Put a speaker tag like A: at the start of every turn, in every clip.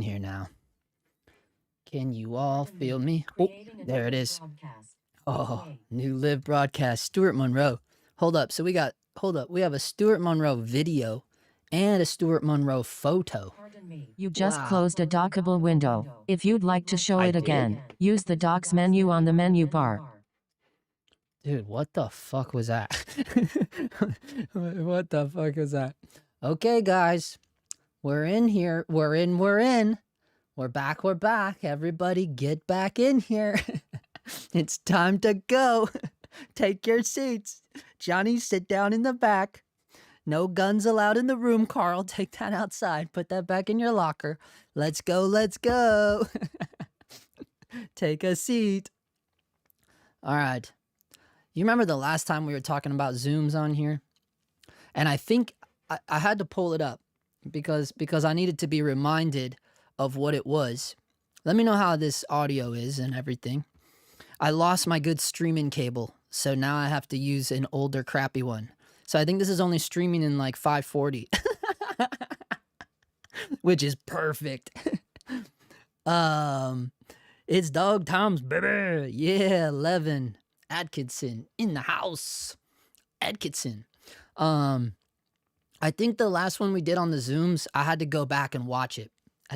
A: here now. Can you all feel me? Oh, there it is. Oh, new live broadcast. Stuart Monroe. Hold up. So we have a Stuart Monroe video and a Stuart Monroe photo.
B: You just
A: Wow.
B: closed a dockable window. If you'd like to show it again, use the Docs menu on the menu bar.
A: Dude, what the fuck was that? What the fuck was that? Okay, guys. We're in here. We're in. We're back. Everybody get back in here. It's time to go. Take your seats. Johnny, sit down in the back. No guns allowed in the room, Carl. Take that outside. Put that back in your locker. Let's go. Take a seat. All right. You remember the last time we were talking about zooms on here? And I think I had to pull it up because I needed to be reminded of what it was. Let me know how this audio is and everything. I lost my good streaming cable, so now I have to use an older crappy one. So I think this is only streaming in like 540, which is perfect. It's Dog Tom's baby. Yeah, 11. Atkinson in the house. Atkinson. I think the last one we did on the Zooms, I had to go back and watch it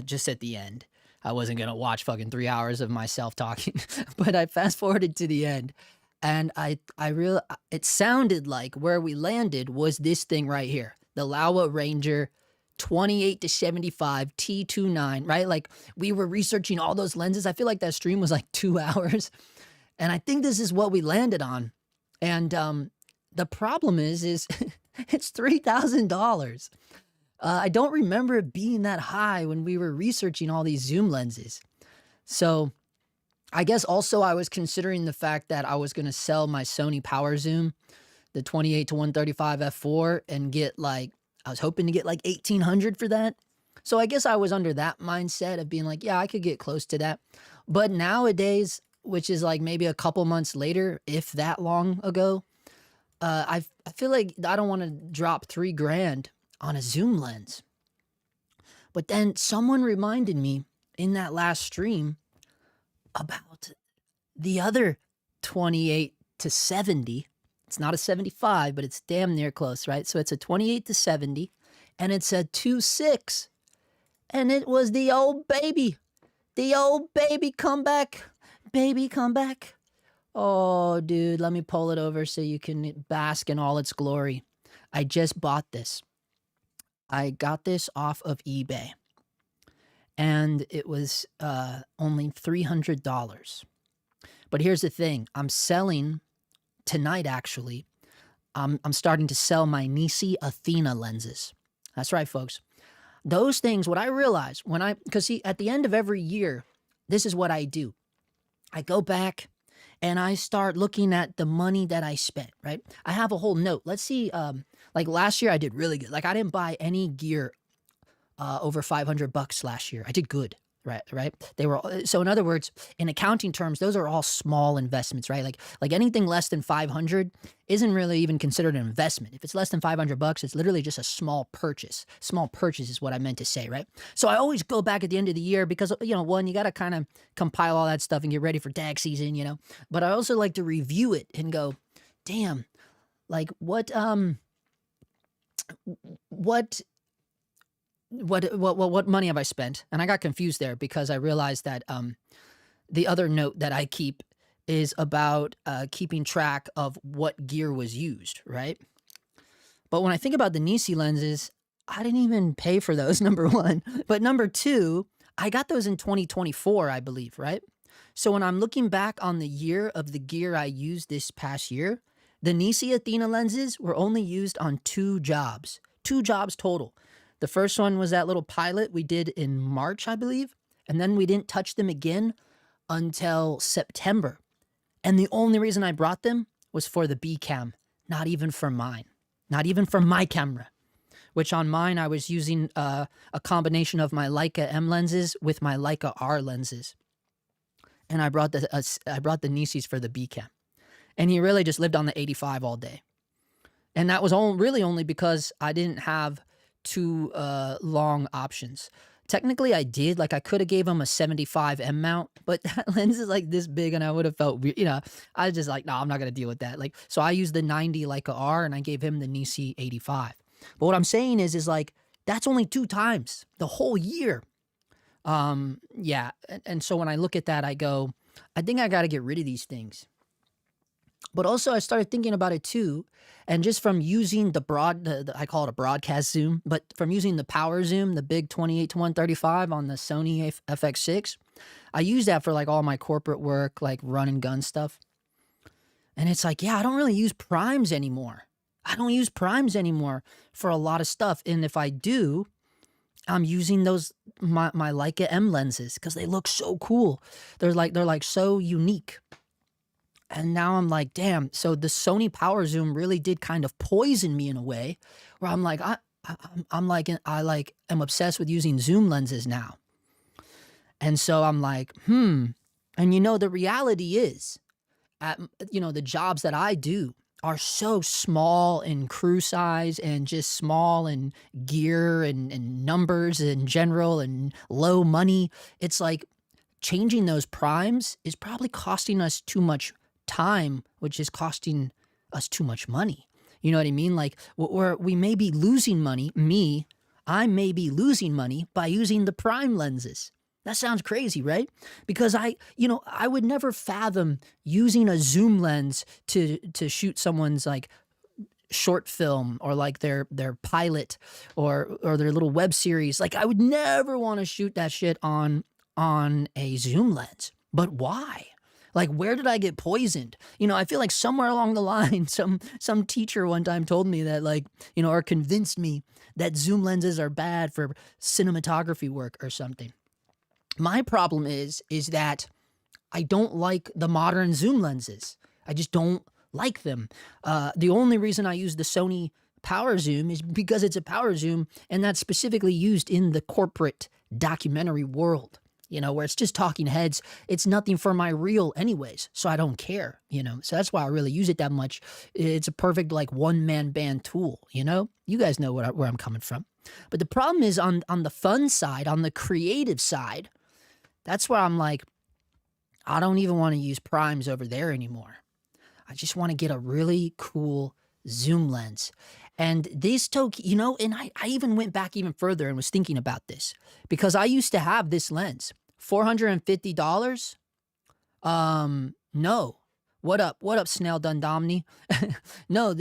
A: just at the end. I wasn't going to watch fucking 3 hours of myself talking, but I fast forwarded to the end. And it sounded like where we landed was this thing right here. The Laowa Ranger 28-75 T29, right? Like we were researching all those lenses. I feel like that stream was like 2 hours. And I think this is what we landed on. And the problem is it's $3,000. I don't remember it being that high when we were researching all these zoom lenses. So I guess also I was considering the fact that I was going to sell my Sony Power Zoom, the 28-135 f4, and get like, I was hoping to get like 1,800 for that. So I guess I was under that mindset of being like, yeah, I could get close to that. But nowadays, which is like maybe a couple months later, if that long ago, I feel like I don't want to drop $3,000 on a zoom lens. But then someone reminded me in that last stream about the other 28-70. It's not a 75, but it's damn near close, right? So it's a 28-70, and it's a 2.6, and it was the old baby. The old baby come back. Baby come back. Oh, dude, let me pull it over so you can bask in all its glory. I just bought this. I got this off of eBay, and it was only $300. But here's the thing. I'm selling tonight, actually. I'm starting to sell my Nisi Athena lenses. That's right, folks. Those things, what I realized because see, at the end of every year, this is what I do. I go back and I start looking at the money that I spent, right? I have a whole note. Let's see, like last year I did really good. Like I didn't buy any gear over $500 last year. I did good, right? They were, so in other words, in accounting terms, those are all small investments, right? Like anything less than 500 isn't really even considered an investment. If it's less than $500, it's literally just a small purchase. Small purchase is what I meant to say, right? So I always go back at the end of the year because, you know, one, you got to kind of compile all that stuff and get ready for DAG season, you know, but I also like to review it and go, damn, like what money have I spent? And I got confused there because I realized that the other note that I keep is about keeping track of what gear was used, right? But when I think about the Nisi lenses, I didn't even pay for those, number one. But number two, I got those in 2024, I believe, right? So when I'm looking back on the year of the gear I used this past year, the Nisi Athena lenses were only used on 2 jobs. 2 jobs total. The first one was that little pilot we did in March, I believe. And then we didn't touch them again until September. And the only reason I brought them was for the B cam, not even for mine. Not even for my camera. Which on mine, I was using a combination of my Leica M lenses with my Leica R lenses. And I brought the Nisis for the B cam. And he really just lived on the 85 all day. And that was really only because I didn't have 2 long options. technically I did, like, I coulda gave him a 75 M mount, but that lens is, like, this big, and I would've felt wei I was just like, "No, I'm not gonna deal with that," like, so I used the 90 Leica R, and I gave him the Nisi 85. But what I'm saying is, like, that's only 2 times the whole year. Yeah, and so when I look at that, I go, "I think I gotta get rid of these things." But also I started thinking about it too, and just from using the I call it a broadcast zoom, but from using the power zoom, the big 28 to 135 on the Sony FX6, I use that for like all my corporate work, like run and gun stuff. And it's like, yeah, I don't really use primes anymore. I don't use primes anymore for a lot of stuff. And if I do, I'm using those my Leica M lenses because they look so cool. They're like so unique. And now I'm like, damn. So the Sony Power Zoom really did kind of poison me in a way, where I'm like, I'm like, I like am obsessed with using zoom lenses now. And so I'm like, hmm. And the reality is, the jobs that I do are so small in crew size and just small in gear and numbers in general and low money. It's like changing those primes is probably costing us too much time, which is costing us too much money. You know what I mean? Like, we may be losing money. I may be losing money by using the prime lenses. That sounds crazy, right? Because I would never fathom using a zoom lens to shoot someone's like short film or like their pilot or their little web series. Like I would never want to shoot that shit on a zoom lens. But why? Like, where did I get poisoned? I feel like somewhere along the line, some teacher one time told me that, like, or convinced me that zoom lenses are bad for cinematography work or something. My problem is that I don't like the modern zoom lenses. I just don't like them. The only reason I use the Sony Power Zoom is because it's a power zoom, and that's specifically used in the corporate documentary world. Where it's just talking heads. It's nothing for my reel anyways, so I don't care, So that's why I really use it that much. It's a perfect, like, one-man band tool, You guys know where I'm coming from. But the problem is on the fun side, on the creative side, that's where I'm like, I don't even want to use primes over there anymore. I just want to get a really cool zoom lens. And this and I even went back even further and was thinking about this because I used to have this lens. $450? No. What up, Snell Dundomney? No,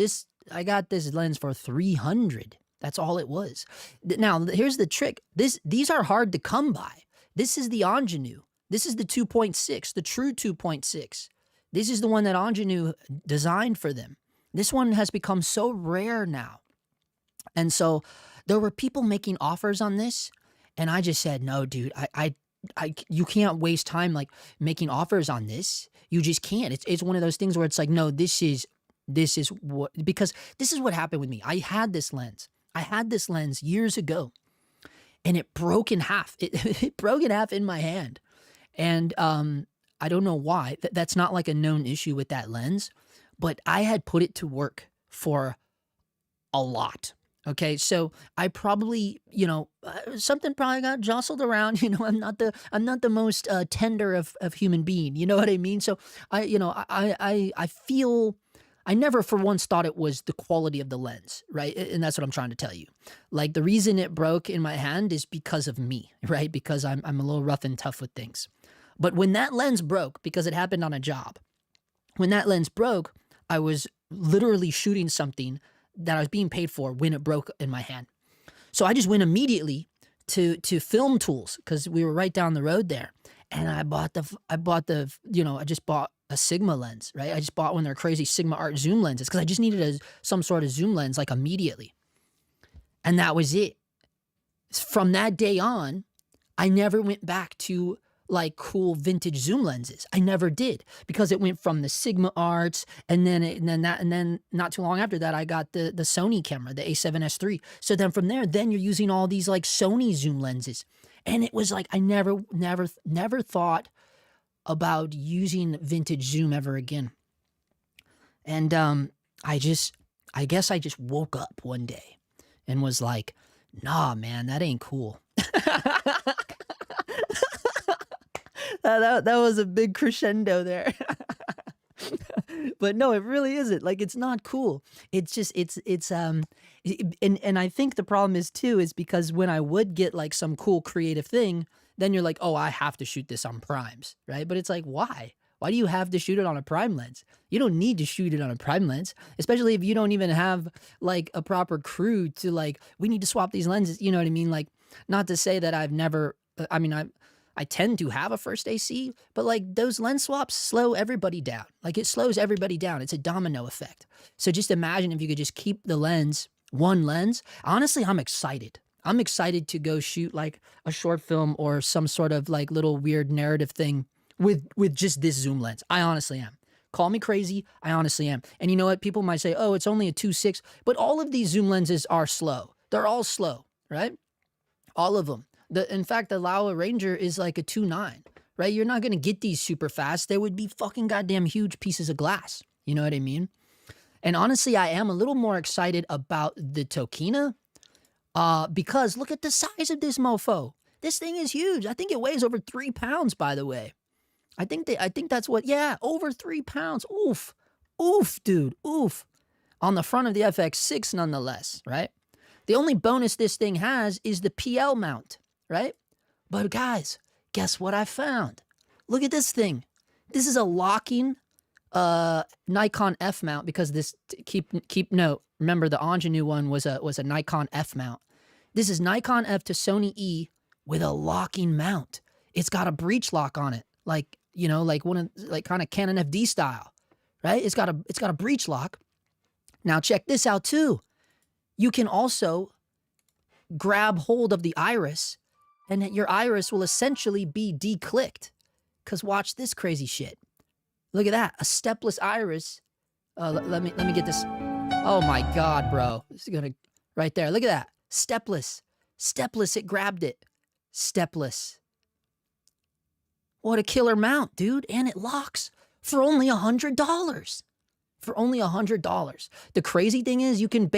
A: I got this lens for $300. That's all it was. Now, here's the trick. These are hard to come by. This is the Angenieux. This is the 2.6, the true 2.6. This is the one that Angenieux designed for them. This one has become so rare now. And so there were people making offers on this, and I just said, no, dude, you can't waste time like making offers on this. You just can't. It's one of those things where it's like, no, this is what, because this is what happened with me. I had this lens years ago, and it broke in half. It broke in half in my hand. And I don't know why. That's not like a known issue with that lens, but I had put it to work for a lot. Okay, so I probably, something probably got jostled around. I'm not the most tender of human being. You know what I mean? So I feel I never for once thought it was the quality of the lens, right? And that's what I'm trying to tell you. Like the reason it broke in my hand is because of me, right? Because I'm a little rough and tough with things. But when that lens broke, because it happened on a job, when that lens broke, I was literally shooting something that I was being paid for when it broke in my hand. So I just went immediately to Film Tools because we were right down the road there. And I just bought a Sigma lens, right? I just bought one of their crazy Sigma Art zoom lenses because I just needed some sort of zoom lens like immediately. And that was it. From that day on, I never went back to like cool vintage zoom lenses. I never did because it went from the Sigma Arts and then not too long after that I got the Sony camera, the A7S III. So then from there, then you're using all these like Sony zoom lenses. And it was like I never thought about using vintage zoom ever again. And I guess I just woke up one day and was like, nah, man, that ain't cool. That was a big crescendo there. But no, it really isn't. Like, it's not cool. It's just and I think the problem is too is because when I would get like some cool creative thing, then you're like, oh, I have to shoot this on primes, right? But it's like, why? Why do you have to shoot it on a prime lens? You don't need to shoot it on a prime lens, especially if you don't even have like a proper crew to like, we need to swap these lenses. You know what I mean? Like, not to say that I've never, I mean, I tend to have a first AC, but like those lens swaps slow everybody down. Like it slows everybody down. It's a domino effect. So just imagine if you could just keep the lens, one lens. Honestly, I'm excited. I'm excited to go shoot like a short film or some sort of like little weird narrative thing with just this zoom lens. I honestly am. Call me crazy. I honestly am. And you know what? People might say, oh, it's only a 2.6, but all of these zoom lenses are slow. They're all slow, right? All of them. In fact, the Laowa Ranger is like a 2.9, right? You're not going to get these super fast. They would be fucking goddamn huge pieces of glass. You know what I mean? And honestly, I am a little more excited about the Tokina because look at the size of this mofo. This thing is huge. I think it weighs over 3 pounds, by the way. I think that's what, yeah, over 3 pounds. Oof. Oof, dude. Oof. On the front of the FX6, nonetheless, right? The only bonus this thing has is the PL mount, right? But guys, guess what I found? Look at this thing. This is a locking Nikon F mount because this, keep note, remember the Angenieux one was a Nikon F mount. This is Nikon F to Sony E with a locking mount. It's got a breech lock on it, like, you know, like one of like kind of Canon FD style, right? It's got a breech lock. Now check this out too. You can also grab hold of the iris and your iris will essentially be declicked. Cause watch this crazy shit. Look at that, a stepless iris. Let me get this. Oh my God, bro. This is gonna, right there. Look at that, stepless. Stepless, it grabbed it. Stepless. What a killer mount, dude. And it locks for only $100. For only $100. The crazy thing is you can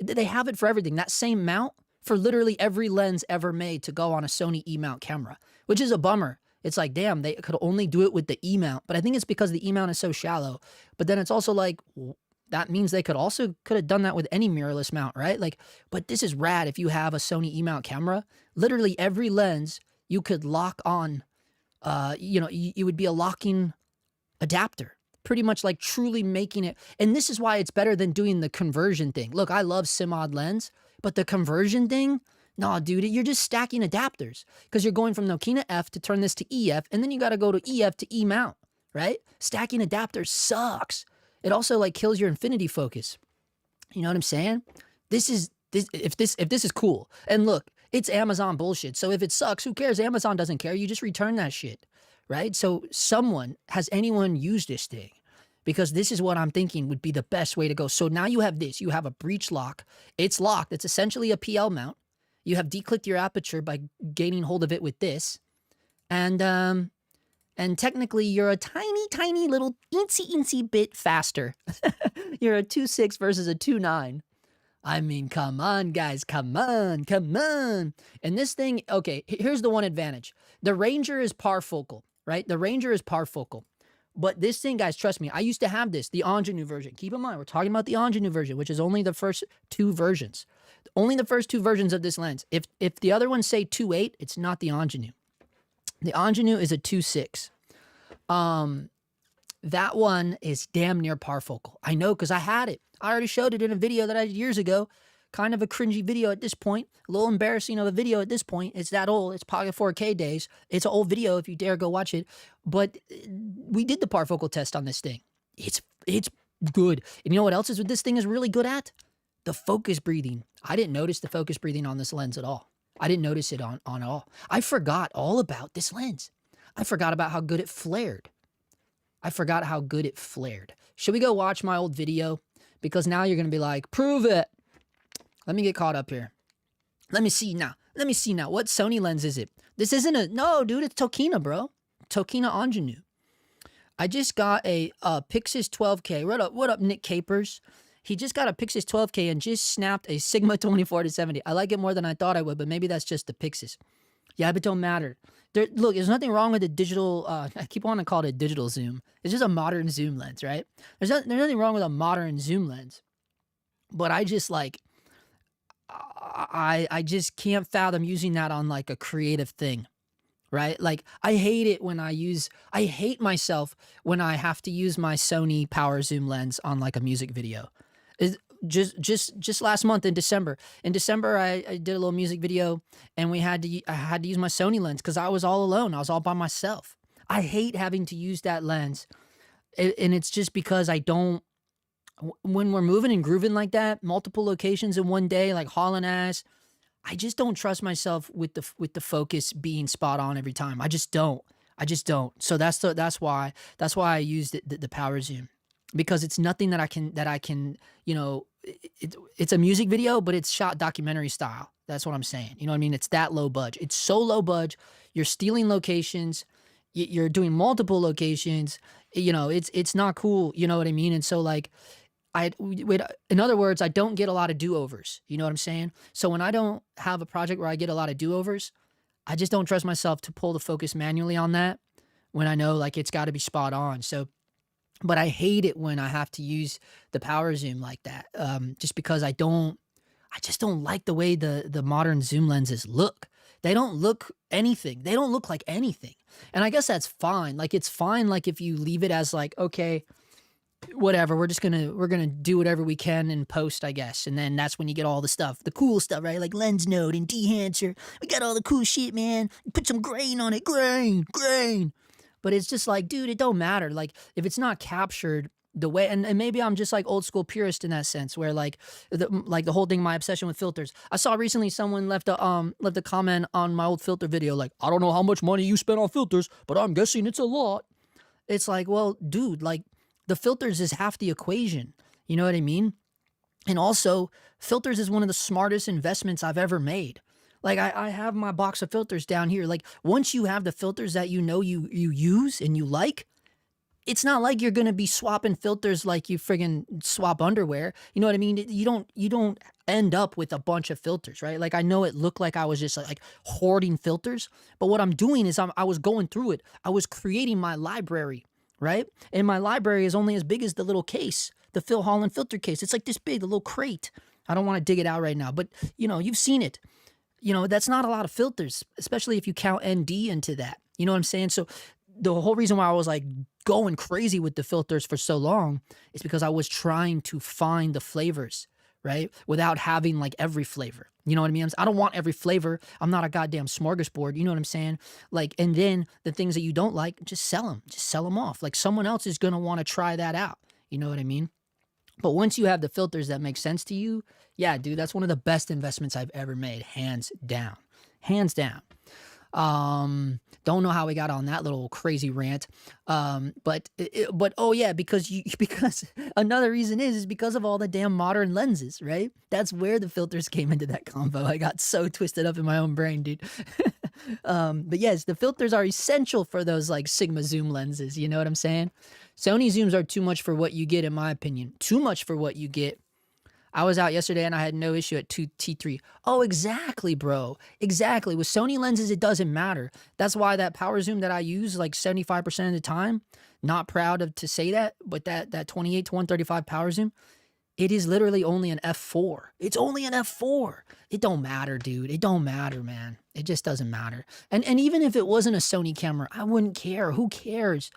A: they have it for everything. That same mount for literally every lens ever made to go on a Sony E-mount camera, which is a bummer. It's like, damn, they could only do it with the E-mount, but I think it's because the E-mount is so shallow. But then it's also like, that means they could have done that with any mirrorless mount, right? Like, but this is rad if you have a Sony E-mount camera. Literally every lens you could lock on, you know, you would be a locking adapter. Pretty much like truly making it. And this is why it's better than doing the conversion thing. Look, I love SIMOD lens, but the conversion thing, nah, dude, you're just stacking adapters because you're going from Tokina F to turn this to EF, and then you got to go to EF to E mount, right? Stacking adapters sucks. It also like kills your infinity focus. You know what I'm saying? If this is cool. And look, it's Amazon bullshit. So if it sucks, who cares? Amazon doesn't care. You just return that shit, right? So has anyone used this thing? Because this is what I'm thinking would be the best way to go. So now you have this. You have a breech lock. It's locked. It's essentially a PL mount. You have declicked your aperture by gaining hold of it with this. And technically you're a tiny, tiny little incy bit faster. You're a 2.6 versus a 2.9. I mean, come on, guys. Come on. Come on. And this thing, okay, here's the one advantage. The Ranger is parfocal, right? The Ranger is parfocal. But this thing, guys, trust me, I used to have this, the Angenieux version. Keep in mind, we're talking about the Angenieux version, which is only the first 2 versions. Only the first 2 versions of this lens. If the other ones say 2.8, it's not the Angenieux. The Angenieux is a 2.6. That one is damn near parfocal. I know because I had it. I already showed it in a video that I did years ago. Kind of a cringy video at this point. A little embarrassing of a video at this point. It's that old. It's Pocket 4K days. It's an old video if you dare go watch it. But we did the parfocal test on this thing. It's good. And you know what else is what this thing is really good at? The focus breathing. I didn't notice the focus breathing on this lens at all. I didn't notice it on all. I forgot all about this lens. I forgot about how good it flared. Should we go watch my old video? Because now you're going to be like, prove it. Let me get caught up here. Let me see now. What Sony lens is it? This isn't no, dude, it's Tokina, bro. Tokina Angenieux. I just got a Pixis 12K. What up, Nick Capers? He just got a Pixis 12K and just snapped a Sigma 24-70. I like it more than I thought I would, but maybe that's just the Pixis. Yeah, but don't matter. Look, there's nothing wrong with the digital. I keep wanting to call it a digital zoom. It's just a modern zoom lens, right? There's nothing wrong with a modern zoom lens, but I just like I just can't fathom using that on like a creative thing, right? Like I hate myself when I have to use my Sony power zoom lens on like a music video. It, just last month in December. In December, I did a little music video, and I had to use my Sony lens because I was all alone. I was all by myself. I hate having to use that lens, and it's just because I don't. When we're moving and grooving like that, multiple locations in one day, like hauling ass, I just don't trust myself with the focus being spot on every time. I just don't. So that's why I used the power zoom, because it's nothing that I can it's a music video, but it's shot documentary style. That's what I'm saying. You know what I mean? It's that low budge. It's so low budge. You're stealing locations. You're doing multiple locations. It's not cool. You know what I mean? And so like, in other words, I don't get a lot of do-overs. You know what I'm saying? So when I don't have a project where I get a lot of do-overs, I just don't trust myself to pull the focus manually on that when I know like it's got to be spot on. So, but I hate it when I have to use the power zoom like that, just because I just don't like the way the modern zoom lenses look. They don't look anything. They don't look like anything. And I guess that's fine. Like it's fine. Like if you leave it as like, okay, whatever, we're gonna do whatever we can in post, I guess. And then that's when you get all the cool stuff, right? Like lens node and dehancer. We got all the cool shit, man. Put some grain on it, grain. But it's just like, dude, it don't matter. Like if it's not captured the way, and maybe I'm just like old school purist in that sense, where like the whole thing, my obsession with filters. I saw recently someone left a comment on my old filter video, like, I don't know how much money you spent on filters, but I'm guessing it's a lot. It's like, well, dude, like, the filters is half the equation. You know what I mean? And also, filters is one of the smartest investments I've ever made. Like, I have my box of filters down here. Like, once you have the filters that you use and you like, it's not like you're going to be swapping filters like you friggin' swap underwear. You know what I mean? You don't end up with a bunch of filters, right? Like, I know it looked like I was just like hoarding filters, but what I'm doing is I was going through it. I was creating my library. Right? And my library is only as big as the little case, the Phil Holland filter case. It's like this big, the little crate. I don't want to dig it out right now, but you've seen it. That's not a lot of filters, especially if you count ND into that. You know what I'm saying? So the whole reason why I was like going crazy with the filters for so long is because I was trying to find the flavors, right? Without having like every flavor. You know what I mean? I don't want every flavor. I'm not a goddamn smorgasbord. You know what I'm saying? Like, and then the things that you don't like, just sell them. Just sell them off. Like someone else is going to want to try that out. You know what I mean? But once you have the filters that make sense to you, yeah, dude, that's one of the best investments I've ever made. Hands down. Hands down. Don't know how we got on that little crazy rant. But oh yeah, because another reason is because of all the damn modern lenses, right? That's where the filters came into that combo. I got so twisted up in my own brain, dude. But yes, the filters are essential for those like Sigma zoom lenses. You know what I'm saying? Sony zooms are too much for what you get, in my opinion. Too much for what you get. I was out yesterday and I had no issue at 2T3. Oh, exactly, bro. Exactly. With Sony lenses, it doesn't matter. That's why that power zoom that I use like 75% of the time, not proud to say that, but that 28 to 135 power zoom, it is literally only an f4. It's only an f4. It don't matter, dude. It don't matter, man. It just doesn't matter. And even if it wasn't a Sony camera, I wouldn't care. Who cares?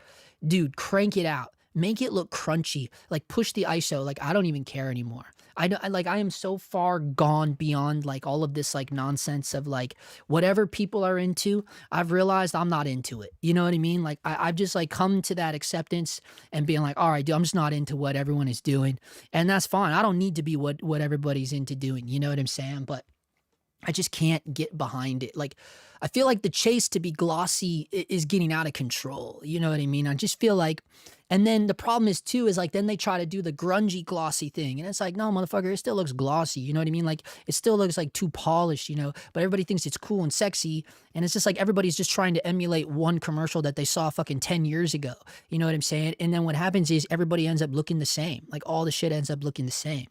A: Dude, crank it out. Make it look crunchy. Like push the ISO. Like I don't even care anymore. I am so far gone beyond like all of this like nonsense of like whatever people are into. I've realized I'm not into it. You know what I mean? Like I've just like come to that acceptance and being like, all right, dude, I'm just not into what everyone is doing. And that's fine. I don't need to be what everybody's into doing. You know what I'm saying? But I just can't get behind it. Like, I feel like the chase to be glossy is getting out of control. You know what I mean? I just feel like, and then the problem is too, is like, then they try to do the grungy glossy thing. And it's like, no, motherfucker, it still looks glossy. You know what I mean? Like, it still looks like too polished, you know, but everybody thinks it's cool and sexy. And it's just like, everybody's just trying to emulate one commercial that they saw fucking 10 years ago. You know what I'm saying? And then what happens is everybody ends up looking the same. Like, all the shit ends up looking the same.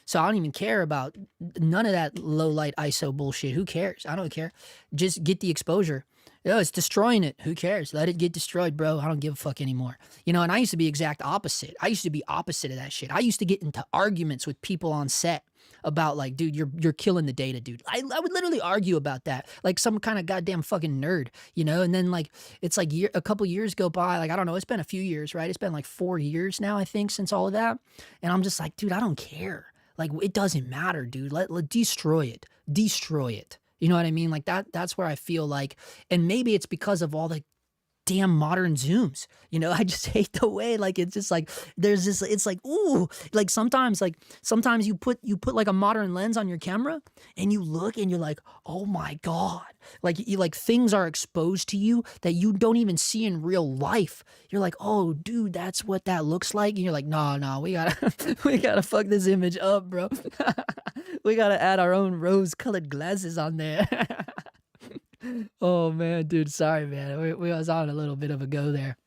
A: So I don't even care about none of that low light ISO bullshit. Who cares? I don't care. Just get the exposure. Oh, it's destroying it. Who cares? Let it get destroyed, bro. I don't give a fuck anymore. You know, and I used to be exact opposite. I used to be opposite of that shit. I used to get into arguments with people on set about like, dude, you're killing the data, dude. I would literally argue about that, like some kind of goddamn fucking nerd, you know. And then like it's like a couple years go by, like I don't know, it's been a few years, right? It's been like 4 years now, I think, since all of that, and I'm just like, dude, I don't care. Like, it doesn't matter, dude. Let destroy it. Destroy it. You know what I mean? Like that's where I feel like, and maybe it's because of all the damn modern zooms. You know, I just hate the way, like, it's just like there's this, it's like, ooh, like sometimes you put like a modern lens on your camera and you look and you're like, oh my God. Like you, like things are exposed to you that you don't even see in real life. You're like, oh dude, that's what that looks like. And you're like, no, we gotta fuck this image up, bro. We gotta add our own rose colored glasses on there. Oh man, dude, sorry, man. We was on a little bit of a go there.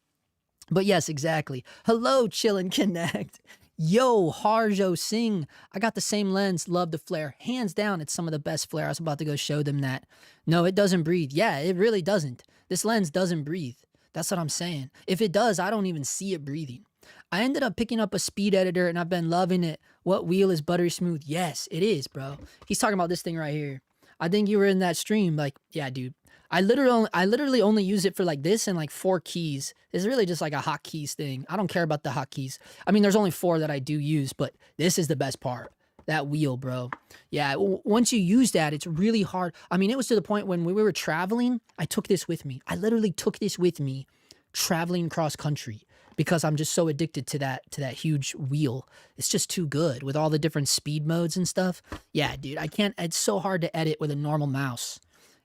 A: But yes, exactly. Hello, Chill and Connect. Yo, Harjo Singh. I got the same lens, love the flare. Hands down, it's some of the best flare. I was about to go show them that. No, it doesn't breathe. Yeah, it really doesn't. This lens doesn't breathe. That's what I'm saying. If it does, I don't even see it breathing. I ended up picking up a speed editor and I've been loving it. What wheel is buttery smooth? Yes, it is, bro. He's talking about this thing right here. I think you were in that stream. Like, yeah, dude. I literally only use it for like this and like 4 keys. It's really just like a hotkeys thing. I don't care about the hotkeys. I mean, there's only 4 that I do use, but this is the best part. That wheel, bro. Yeah, once you use that, it's really hard. I mean, it was to the point when we were traveling, I took this with me. I literally took this with me traveling cross country because I'm just so addicted to that huge wheel. It's just too good with all the different speed modes and stuff. Yeah, dude, I can't. It's so hard to edit with a normal mouse.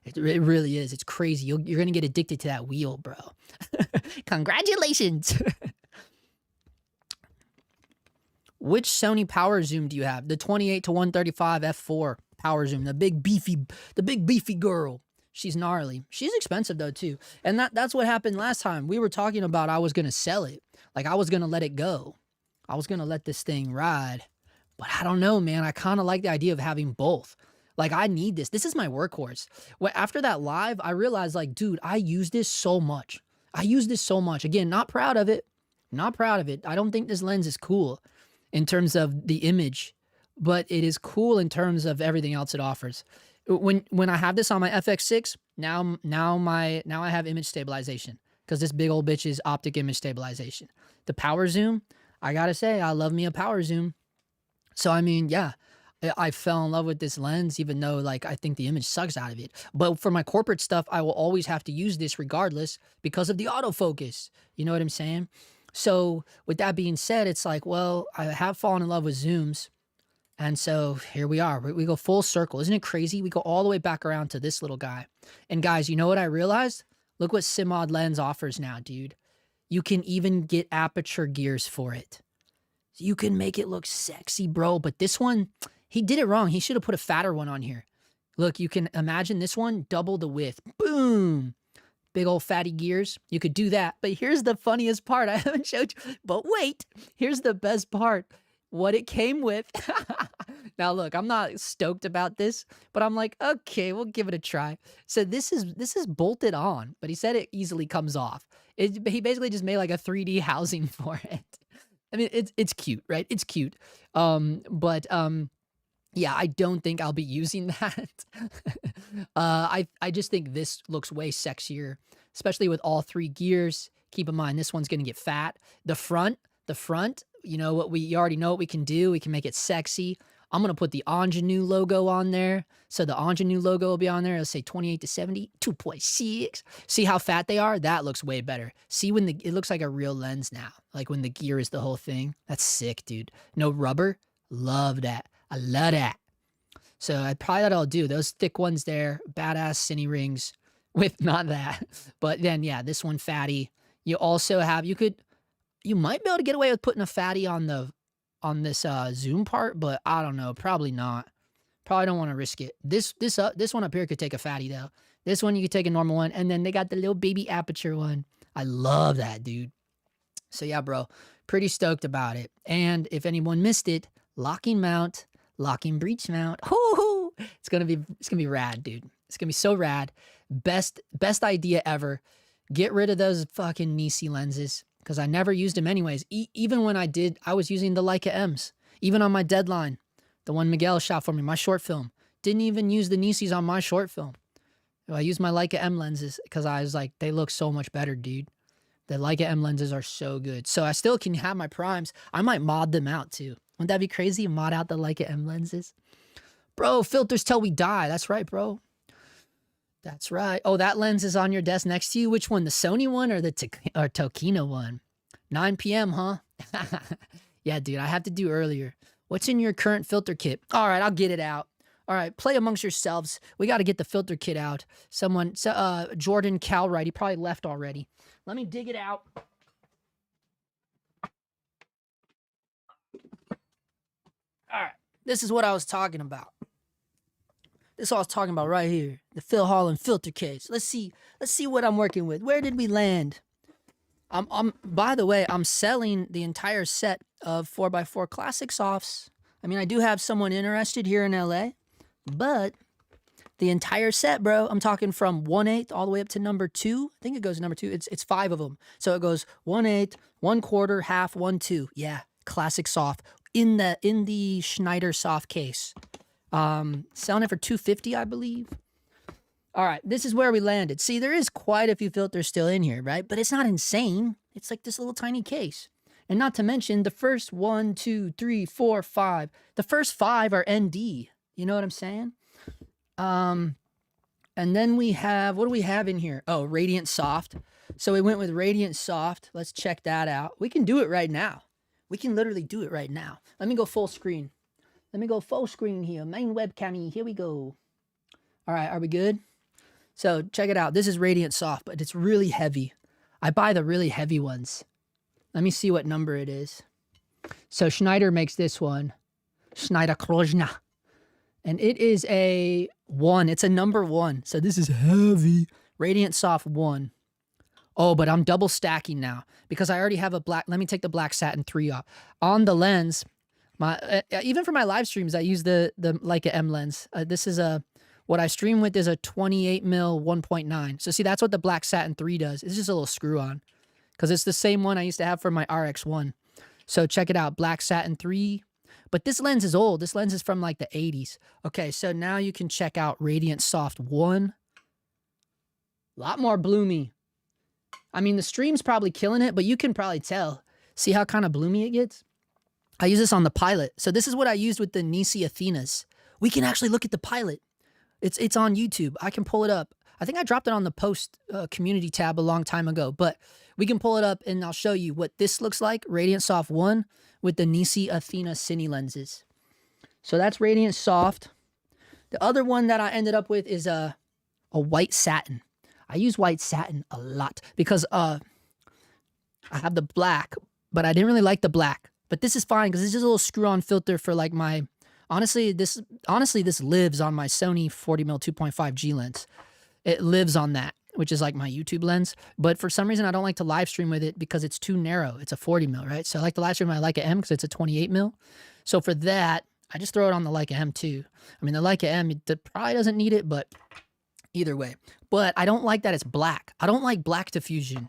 A: It really is. It's crazy. You're going to get addicted to that wheel, bro. Congratulations. Which Sony power zoom do you have? The 28 to 135 f4 power zoom. The big beefy girl. She's gnarly. She's expensive though too. And that's what happened last time. We were talking about I was going to sell it. Like I was going to let it go. I was going to let this thing ride. But I don't know, man. I kind of like the idea of having both. Like, I need this. This is my workhorse. After that live, I realized, like, dude, I use this so much. I use this so much. Again, not proud of it. Not proud of it. I don't think this lens is cool in terms of the image, but it is cool in terms of everything else it offers. When I have this on my FX6, now I have image stabilization because this big old bitch is optic image stabilization. The power zoom, I gotta say, I love me a power zoom. So, I mean, yeah. I fell in love with this lens, even though like I think the image sucks out of it. But for my corporate stuff, I will always have to use this regardless because of the autofocus. You know what I'm saying? So with that being said, it's like, well, I have fallen in love with zooms. And so here we are. We go full circle. Isn't it crazy? We go all the way back around to this little guy. And guys, you know what I realized? Look what SimMod Lens offers now, dude. You can even get aperture gears for it. You can make it look sexy, bro. But this one, he did it wrong. He should have put a fatter one on here. Look, you can imagine this one, double the width. Boom. Big old fatty gears. You could do that. But here's the funniest part. I haven't showed you. But wait, here's the best part. What it came with. Now, look, I'm not stoked about this, but I'm like, okay, we'll give it a try. So this is bolted on, but he said it easily comes off. He basically just made like a 3D housing for it. I mean, it's cute, right? It's cute. Yeah, I don't think I'll be using that. I just think this looks way sexier, especially with all 3 gears. Keep in mind, this one's gonna get fat. The front, you know what you already know what we can do. We can make it sexy. I'm gonna put the Angenieux logo on there. So the Angenieux logo will be on there. It'll say 28 to 70, 2.6. See how fat they are? That looks way better. See when it looks like a real lens now. Like when the gear is the whole thing. That's sick, dude. No rubber. Love that. I love that. So I probably that I'll do those thick ones there, badass cine rings with not that. But then yeah, this one fatty. You also have you might be able to get away with putting a fatty on this zoom part, but I don't know, probably not. Probably don't want to risk it. This one up here could take a fatty though. This one you could take a normal one, and then they got the little baby aperture one. I love that, dude. So yeah, bro, pretty stoked about it. And if anyone missed it, locking mount, locking breech mount. Hoo-hoo! It's gonna be rad, dude. It's gonna be so rad. Best idea ever. Get rid of those fucking Nisi lenses because I never used them anyways. Even when I did, I was using the Leica M's. Even on my deadline, the one Miguel shot for me, my short film. Didn't even use the Nisis on my short film. I used my Leica M lenses because I was like, they look so much better, dude. The Leica M lenses are so good. So I still can have my primes. I might mod them out too. Wouldn't that be crazy? Mod out the Leica M lenses. Bro, filters till we die. That's right, bro. That's right. Oh, that lens is on your desk next to you. Which one? The Sony one or the Tokina one? 9 p.m., huh? Yeah, dude, I have to do earlier. What's in your current filter kit? All right, I'll get it out. All right, play amongst yourselves. We got to get the filter kit out. Jordan Calright, he probably left already. Let me dig it out. All right, this is what I was talking about. This is what I was talking about right here. The Phil Holland filter case. Let's see what I'm working with. Where did we land? By the way, I'm selling the entire set of 4x4 classic softs. I mean, I do have someone interested here in LA, but the entire set, bro, I'm talking from 1/8 all the way up to number 2. I think it goes to number 2. It's 5 of them. So it goes 1/8, 1/4, half, 1/2. Yeah, classic soft in the Schneider soft case. Selling it for $250, I believe. All right, this is where we landed. See, there is quite a few filters still in here, right? But it's not insane. It's like this little tiny case. And not to mention the first 1, 2, 3, 4, 5. The first 5 are ND. You know what I'm saying? And then we have, what do we have in here? Oh, Radiant Soft. So we went with Radiant Soft. Let's check that out. We can do it right now. We can literally do it right now. Let me go full screen. Let me go full screen here. Main webcam. Here we go. All right, are we good? So check it out. This is Radiant Soft, but it's really heavy. I buy the really heavy ones. Let me see what number it is. So Schneider makes this one. Schneider Krojna. And it is a 1. It's a number 1. So this is heavy. Radiant Soft 1. Oh, but I'm double stacking now because I already have a black. Let me take the black satin 3 off. On the lens, even for my live streams, I use the Leica M lens. This is what I stream with is a 28mm 1.9. So see, that's what the black satin 3 does. It's just a little screw on because it's the same one I used to have for my RX1. So check it out, black satin 3. But this lens is old. This lens is from like the 80s. Okay, so now you can check out Radiant Soft 1. A lot more bloomy. I mean, the stream's probably killing it, but you can probably tell. See how kind of bloomy it gets? I use this on the Pilot. So this is what I used with the Nisi Athenas. We can actually look at the Pilot. It's on YouTube. I can pull it up. I think I dropped it on the post community tab a long time ago, but we can pull it up and I'll show you what this looks like. Radiant Soft 1 with the Nisi Athena Cine lenses. So that's Radiant Soft. The other one that I ended up with is a white satin. I use white satin a lot because I have the black, but I didn't really like the black. But this is fine because it's just a little screw-on filter for like my... Honestly, this lives on my Sony 40mm 2.5 G lens. It lives on that, which is like my YouTube lens. But for some reason, I don't like to live stream with it because it's too narrow. It's a 40mm, right? So I like to live stream with my Leica M because it's a 28mm. So for that, I just throw it on the Leica M too. I mean, the Leica M, it probably doesn't need it, but either way. But I don't like that it's black. I don't like black diffusion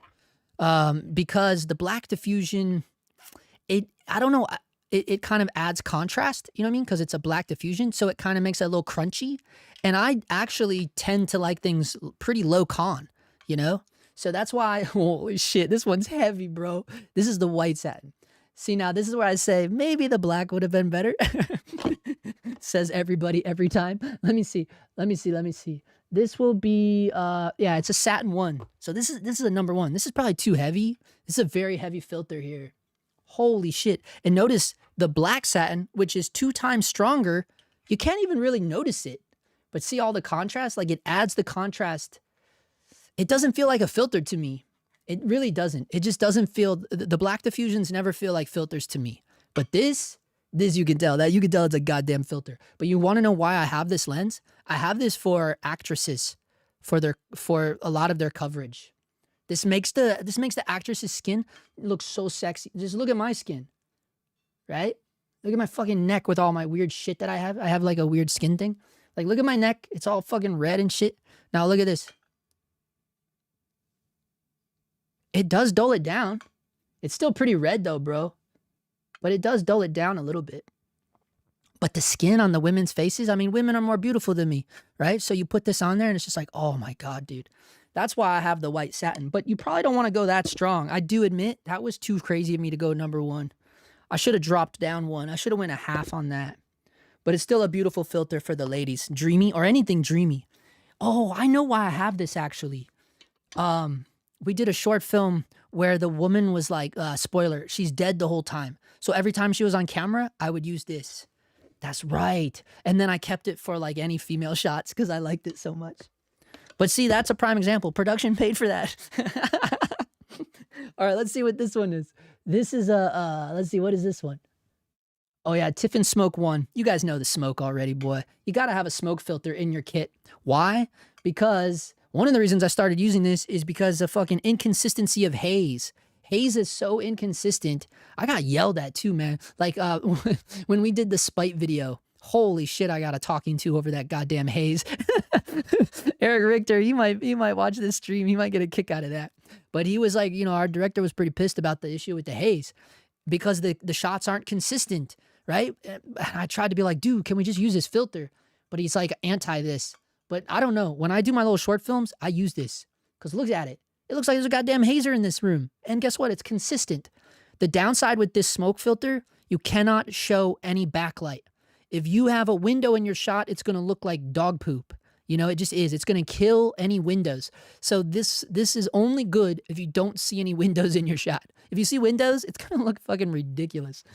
A: because the black diffusion, I don't know. It kind of adds contrast, you know what I mean? Because it's a black diffusion, so it kind of makes it a little crunchy. And I actually tend to like things pretty low con, you know? So that's why, holy shit, this one's heavy, bro. This is the white satin. See, now this is where I say maybe the black would have been better. Says everybody every time. Let me see. This will be, yeah, it's a satin 1. So this is a number 1. This is probably too heavy. This is a very heavy filter here. Holy shit. And notice the black satin, which is 2 times stronger, you can't even really notice it. But see all the contrast? Like it adds the contrast. It doesn't feel like a filter to me. It really doesn't. It just doesn't feel, the black diffusions never feel like filters to me. But this you can tell it's a goddamn filter. But you want to know why I have this lens? I have this for actresses, for a lot of their coverage. This makes the actress's skin look so sexy. Just look at my skin, right? Look at my fucking neck with all my weird shit that I have. I have like a weird skin thing. Like, look at my neck. It's all fucking red and shit. Now, look at this. It does dull it down. It's still pretty red, though, bro. But it does dull it down a little bit. But the skin on the women's faces, I mean, women are more beautiful than me, right? So you put this on there, and it's just like, oh, my God, dude. That's why I have the white satin. But you probably don't want to go that strong. I do admit, that was too crazy of me to go number 1. I should have dropped down 1. I should have went a half on that. But it's still a beautiful filter for the ladies. Dreamy or anything dreamy. Oh, I know why I have this actually. We did a short film where the woman was like, spoiler, she's dead the whole time. So every time she was on camera, I would use this. That's right. And then I kept it for like any female shots because I liked it so much. But see, that's a prime example. Production paid for that. All right, let's see what this one is. This is let's see, what is this one? Oh yeah, Tiffin Smoke 1. You guys know the smoke already, boy. You gotta have a smoke filter in your kit. Why? Because one of the reasons I started using this is because of fucking inconsistency of haze. Haze is so inconsistent. I got yelled at too, man. Like when we did the Spite video, holy shit, I got a talking to over that goddamn haze. Eric Richter, he might watch this stream. He might get a kick out of that. But he was like, you know, our director was pretty pissed about the issue with the haze because the shots aren't consistent, right? And I tried to be like, dude, can we just use this filter? But he's like anti this. But I don't know. When I do my little short films, I use this because look at it. It looks like there's a goddamn hazer in this room. And guess what? It's consistent. The downside with this smoke filter, you cannot show any backlight. If you have a window in your shot, it's going to look like dog poop. You know, it just is. It's going to kill any windows. So this is only good if you don't see any windows in your shot. If you see windows, it's going to look fucking ridiculous.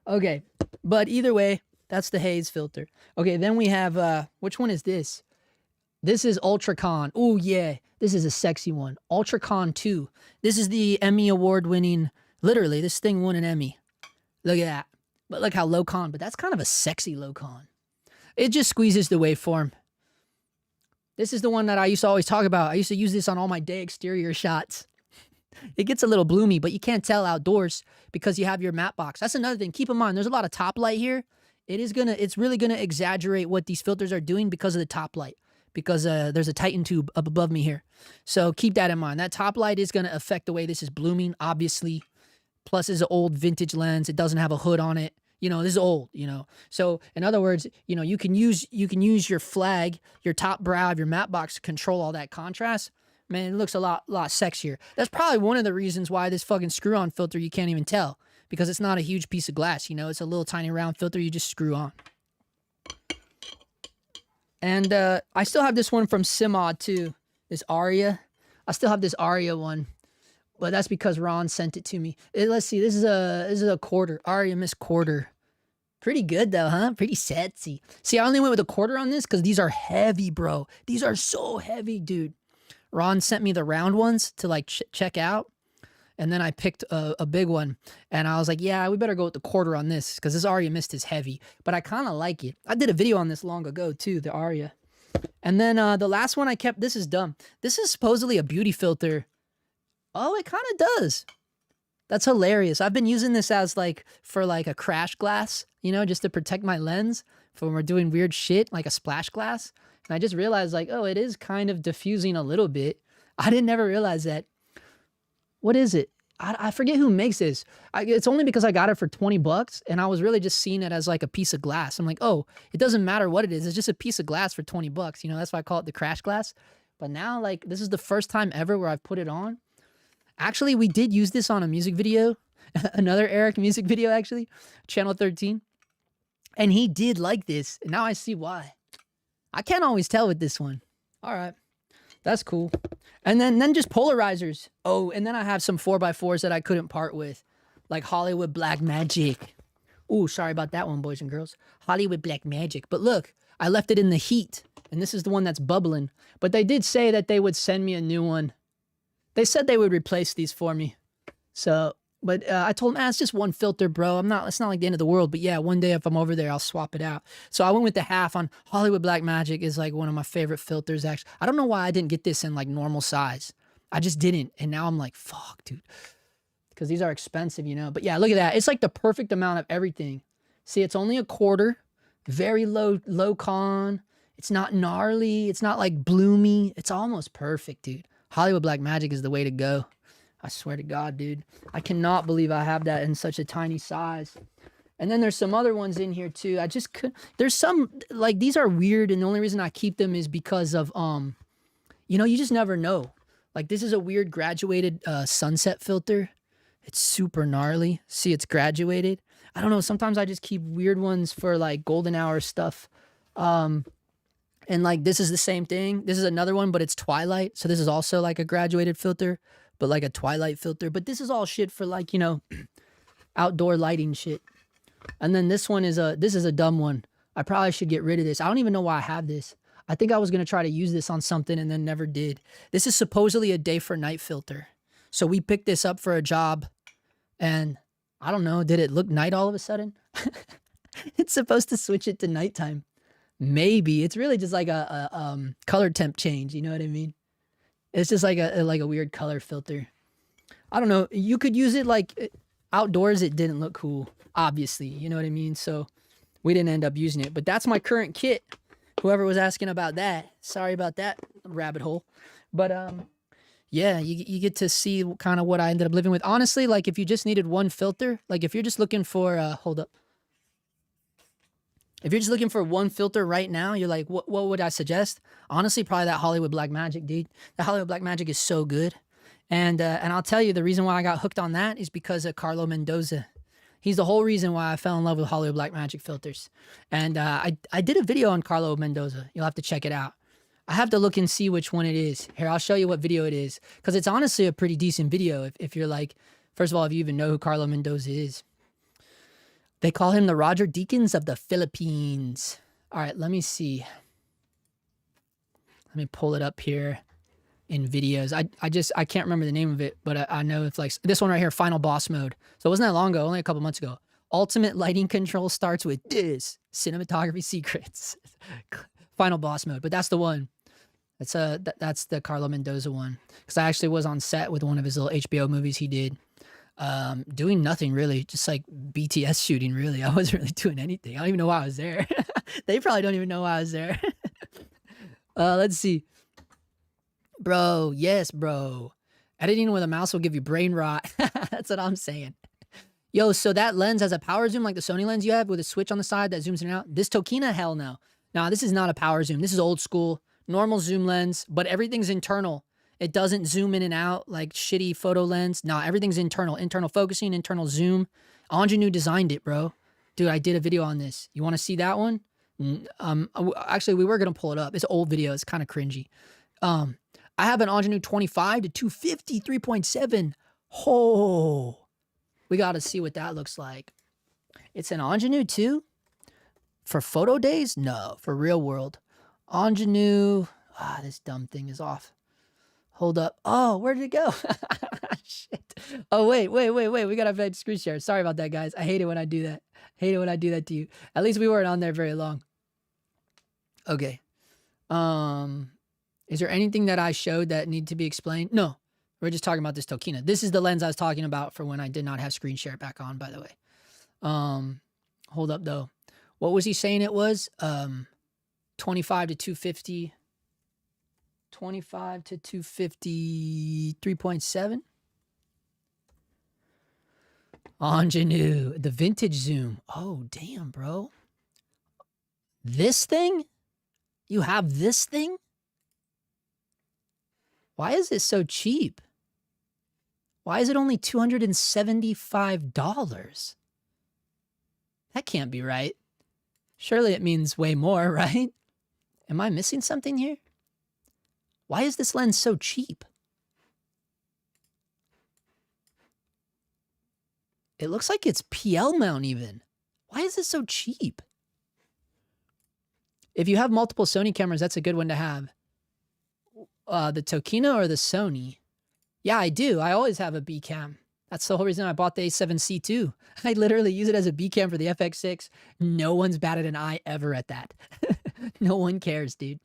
A: Okay, but either way, that's the haze filter. Okay, then we have, which one is this? This is Ultracon. Oh, yeah. This is a sexy one. Ultracon 2. This is the Emmy Award winning, literally, this thing won an Emmy. Look at that. But look how low con, but that's kind of a sexy low con. It just squeezes the waveform. This is the one that I used to always talk about. I used to use this on all my day exterior shots. It gets a little bloomy, but you can't tell outdoors because you have your matte box. That's another thing. Keep in mind, there's a lot of top light here. It's really gonna exaggerate what these filters are doing because of the top light. Because there's a Titan tube up above me here. So keep that in mind. That top light is going to affect the way this is blooming, obviously. Plus, it's an old vintage lens. It doesn't have a hood on it. You know, this is old, you know. So, in other words, you know, you can use your flag, your top brow of your matte box to control all that contrast. Man, it looks a lot sexier. That's probably one of the reasons why this fucking screw-on filter, you can't even tell. Because it's not a huge piece of glass, you know. It's a little tiny round filter you just screw on. And I still have this one from Simod too, this Aria. I still have this Aria one, but that's because Ron sent it to me. Let's see, this is a quarter, Aria Miss quarter. Pretty good though, huh? Pretty sexy. See, I only went with a quarter on this because these are heavy, bro. These are so heavy, dude. Ron sent me the round ones to like check out. And then I picked a big one. And I was like, yeah, we better go with the quarter on this because this Aria Mist is heavy. But I kind of like it. I did a video on this long ago too, the Aria. And then the last one I kept, this is dumb. This is supposedly a beauty filter. Oh, it kind of does. That's hilarious. I've been using this as like, for like a crash glass, you know, just to protect my lens for when we're doing weird shit, like a splash glass. And I just realized like, oh, it is kind of diffusing a little bit. I didn't never realize that. What is it? I forget who makes this. It's only because I got it for 20 bucks and I was really just seeing it as like a piece of glass. I'm like, oh, it doesn't matter what it is. It's just a piece of glass for 20 bucks. You know, that's why I call it the crash glass. But now like this is the first time ever where I've put it on. Actually, we did use this on a music video. Another Eric music video actually. Channel 13. And he did like this. And now I see why. I can't always tell with this one. All right. That's cool. And then just polarizers. Oh, and then I have some 4x4s that I couldn't part with. Like Hollywood Black Magic. Ooh, sorry about that one, boys and girls. Hollywood Black Magic. But look, I left it in the heat, and this is the one that's bubbling. But they did say that they would send me a new one. They said they would replace these for me. So, but I told them, it's just one filter, bro. It's not like the end of the world. But yeah, one day if I'm over there, I'll swap it out. So I went with the half on Hollywood Black Magic. Is like one of my favorite filters, actually. I don't know why I didn't get this in like normal size. I just didn't. And now I'm like, fuck, dude. Because these are expensive, you know. But yeah, look at that. It's like the perfect amount of everything. See, it's only a quarter. Very low con. It's not gnarly. It's not like bloomy. It's almost perfect, dude. Hollywood Black Magic is the way to go. I swear to God, dude. I cannot believe I have that in such a tiny size. And then there's some other ones in here too. I just could. There's some, like, these are weird, and the only reason I keep them is because of, you know, you just never know. Like, this is a weird graduated sunset filter. It's super gnarly. See, it's graduated. I don't know. Sometimes I just keep weird ones for like golden hour stuff. And like, this is the same thing. This is another one, but it's twilight. So this is also like a graduated filter, but like a twilight filter. But this is all shit for like, you know, outdoor lighting shit. And then this one is this is a dumb one. I probably should get rid of this. I don't even know why I have this. I think I was going to try to use this on something and then never did. This is supposedly a day for night filter. So we picked this up for a job, and I don't know, did it look night all of a sudden? It's supposed to switch it to nighttime. Maybe. It's really just like a color temp change, you know what I mean? It's just like a weird color filter. I don't know. You could use it like outdoors. It didn't look cool, obviously, you know what I mean? So we didn't end up using it. But that's my current kit. Whoever was asking about that, sorry about that rabbit hole. But yeah, you get to see kind of what I ended up living with. Honestly, like if you just needed one filter, like if you're just looking for, hold up. If you're just looking for one filter right now, you're like, what would I suggest? Honestly, probably that Hollywood Black Magic, dude. The Hollywood Black Magic is so good. And I'll tell you, the reason why I got hooked on that is because of Carlo Mendoza. He's the whole reason why I fell in love with Hollywood Black Magic filters. And I did a video on Carlo Mendoza. You'll have to check it out. I have to look and see which one it is. Here, I'll show you what video it is. Because it's honestly a pretty decent video if you're like, first of all, if you even know who Carlo Mendoza is. They call him the Roger Deakins of the Philippines. All right, let me see. Let me pull it up here in videos. I can't remember the name of it, but I know it's like this one right here, Final Boss Mode. So it wasn't that long ago, only a couple months ago. Ultimate lighting control starts with this. Cinematography secrets. Final Boss Mode, but that's the one. That's the Carlo Mendoza one. Because I actually was on set with one of his little HBO movies he did. Doing nothing really, just like BTS shooting really. I wasn't really doing anything. I don't even know why I was there. They probably don't even know why I was there. Let's see. Bro, yes, bro. Editing with a mouse will give you brain rot. That's what I'm saying. Yo, so that lens has a power zoom like the Sony lens you have with a switch on the side that zooms in and out. This Tokina, hell no. Nah, this is not a power zoom. This is old school, normal zoom lens, but everything's internal. It doesn't zoom in and out like shitty photo lens. Nah, everything's internal. Internal focusing, internal zoom. Angenieux designed it, bro. Dude, I did a video on this. You want to see that one? Actually, we were going to pull it up. It's an old video. It's kind of cringy. I have an Angenieux 25 to 250, 3.7. Oh, we got to see what that looks like. It's an Angenieux too? For photo days? No, for real world. Angenieux. This dumb thing is off. Hold up. Oh, where did it go? Shit. Oh, wait. We got to screen share. Sorry about that, guys. I hate it when I do that. Hate it when I do that to you. At least we weren't on there very long. Okay. Is there anything that I showed that need to be explained? No. We're just talking about this Tokina. This is the lens I was talking about for when I did not have screen share back on, by the way. Hold up, though. What was he saying it was? 25 to 250. 25 to 250, 3.7. Angenieux, the vintage zoom. Oh, damn, bro. This thing? You have this thing? Why is it so cheap? Why is it only $275? That can't be right. Surely it means way more, right? Am I missing something here? Why is this lens so cheap? It looks like it's PL mount even. Why is this so cheap? If you have multiple Sony cameras, that's a good one to have. The Tokina or the Sony? Yeah, I do. I always have a B cam. That's the whole reason I bought the A7C II. I literally use it as a B cam for the FX6. No one's batted an eye ever at that. No one cares, dude.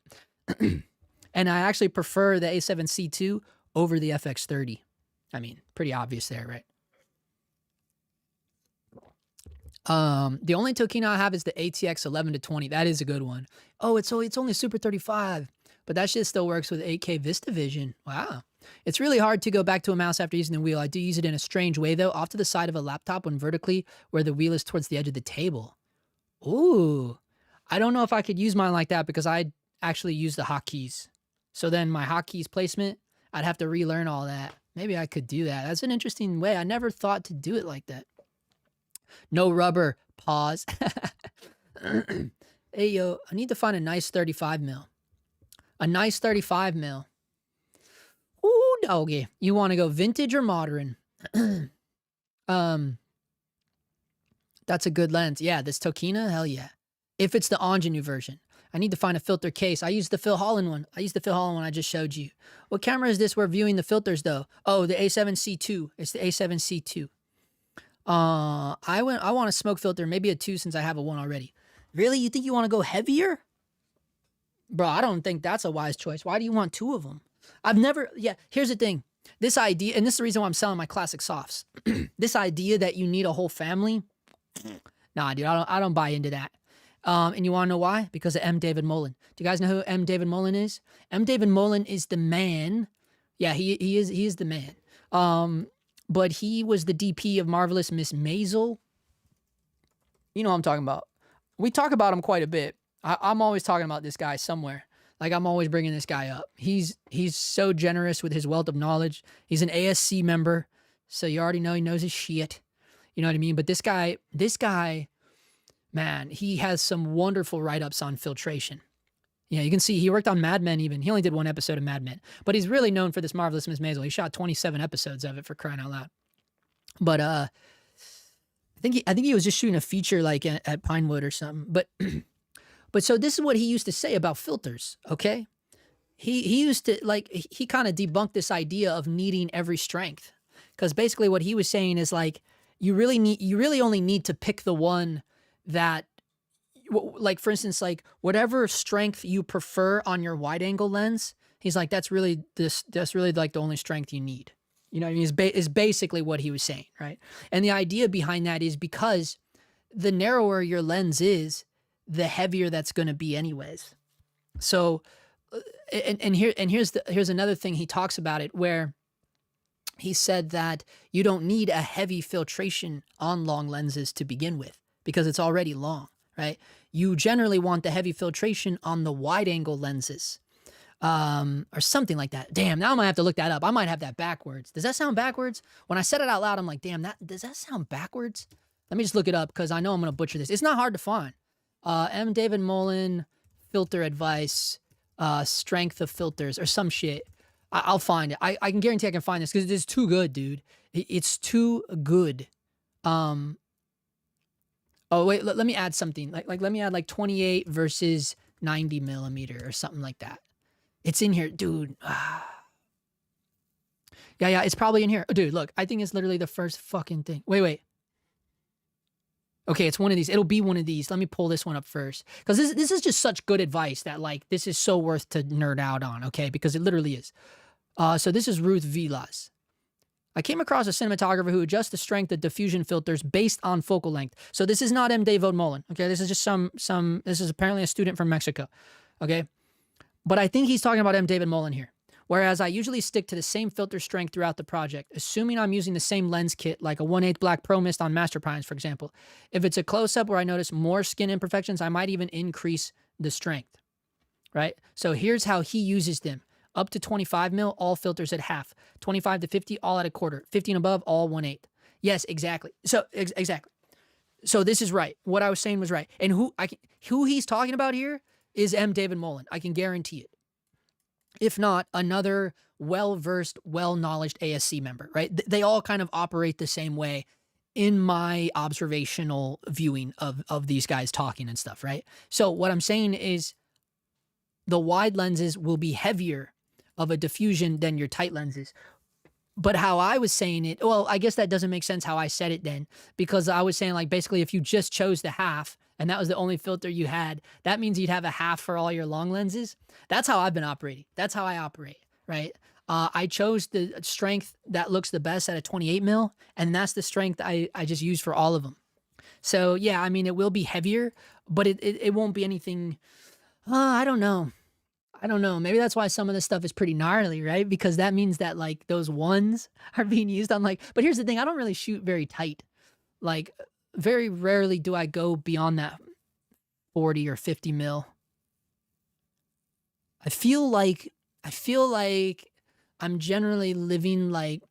A: And I actually prefer the A7C II over the FX30. I mean, pretty obvious there, right? The only Tokina I have is the ATX 11-20. That is a good one. Oh, it's only Super 35, but that shit still works with 8K VistaVision. Wow. It's really hard to go back to a mouse after using the wheel. I do use it in a strange way though, off to the side of a laptop when vertically, where the wheel is towards the edge of the table. Ooh. I don't know if I could use mine like that because I actually use the hotkeys. So then my hotkeys placement, I'd have to relearn all that. Maybe I could do that. That's an interesting way. I never thought to do it like that. No rubber. Pause. Hey, yo, I need to find a nice 35 mil. A nice 35 mil. Ooh, doggy. You want to go vintage or modern? That's a good lens. Yeah, this Tokina, hell yeah. If it's the Angenieux version. I need to find a filter case. I used the Phil Holland one. I just showed you. What camera is this we're viewing the filters though? Oh, the A7C II. It's the A7C II. I want a smoke filter, maybe a 2 since I have a 1 already. Really? You think you want to go heavier? Bro, I don't think that's a wise choice. Why do you want 2 of them? Here's the thing. This idea, and this is the reason why I'm selling my classic softs. This idea that you need a whole family, nah, dude, I don't buy into that. And you want to know why? Because of M. David Mullen. Do you guys know who M. David Mullen is? M. David Mullen is the man. Yeah, he is the man. But he was the DP of Marvelous Miss Maisel. You know what I'm talking about. We talk about him quite a bit. I'm always talking about this guy somewhere. Like, I'm always bringing this guy up. He's so generous with his wealth of knowledge. He's an ASC member, so you already know he knows his shit. You know what I mean? But this guy, man, he has some wonderful write-ups on filtration. Yeah, you can see he worked on Mad Men even. He only did 1 episode of Mad Men. But he's really known for this Marvelous Miss Maisel. He shot 27 episodes of it, for crying out loud. But I think he was just shooting a feature like at Pinewood or something. But so this is what he used to say about filters, okay? He used to, like, he kind of debunked this idea of needing every strength. Because basically what he was saying is, like, you really only need to pick the one that, like, for instance, like, whatever strength you prefer on your wide angle lens, he's like, that's really like the only strength you need. You know what I mean? Is basically what he was saying, right? And the idea behind that is because the narrower your lens is, the heavier that's going to be anyways. So, here's another thing he talks about it, where he said that you don't need a heavy filtration on long lenses to begin with because it's already long, right? You generally want the heavy filtration on the wide angle lenses, or something like that. Damn, now I might have to look that up. I might have that backwards. Does that sound backwards? When I said it out loud, I'm like, damn, does that sound backwards? Let me just look it up because I know I'm going to butcher this. It's not hard to find. M. David Mullen, filter advice, strength of filters, or some shit. I'll find it. I can guarantee I can find this because it's too good, dude. It's too good. Oh wait, let me add something. Like let me add like 28 versus 90 millimeter or something like that. It's in here, dude. Yeah, it's probably in here. Oh, dude, look, I think it's literally the first fucking thing. Wait. Okay, it's one of these. It'll be one of these. Let me pull this one up first. Because this is just such good advice that, like, this is so worth to nerd out on, okay? Because it literally is. So this is Ruth Vilas. I came across a cinematographer who adjusts the strength of diffusion filters based on focal length. So this is not M. David Mullen, okay? This is just this is apparently a student from Mexico, okay? But I think he's talking about M. David Mullen here. Whereas I usually stick to the same filter strength throughout the project, assuming I'm using the same lens kit, like a 1/8 black Pro Mist on Master Primes, for example. If it's a close-up where I notice more skin imperfections, I might even increase the strength, right? So here's how he uses them. Up to 25 mil, all filters at half. 25 to 50, all at a quarter. 50 and above, all 1/8. Yes, exactly. So, exactly. So this is right. What I was saying was right. And who he's talking about here is M. David Mullen. I can guarantee it. If not, another well-versed, well-knowledged ASC member, right? They all kind of operate the same way in my observational viewing of these guys talking and stuff, right? So what I'm saying is the wide lenses will be heavier of a diffusion than your tight lenses. But how I was saying it, well, I guess that doesn't make sense how I said it then, because I was saying like basically if you just chose the half and that was the only filter you had, that means you'd have a half for all your long lenses. That's how I've been operating. That's how I operate, right? I chose the strength that looks the best at a 28 mil, and that's the strength I just use for all of them. So yeah, I mean, it will be heavier, but it won't be anything. I don't know. I don't know. Maybe that's why some of this stuff is pretty gnarly, right? Because that means that like those ones are being used on like, but here's the thing, I don't really shoot very tight. Like very rarely do I go beyond that 40 or 50 mil. I feel like I'm generally living like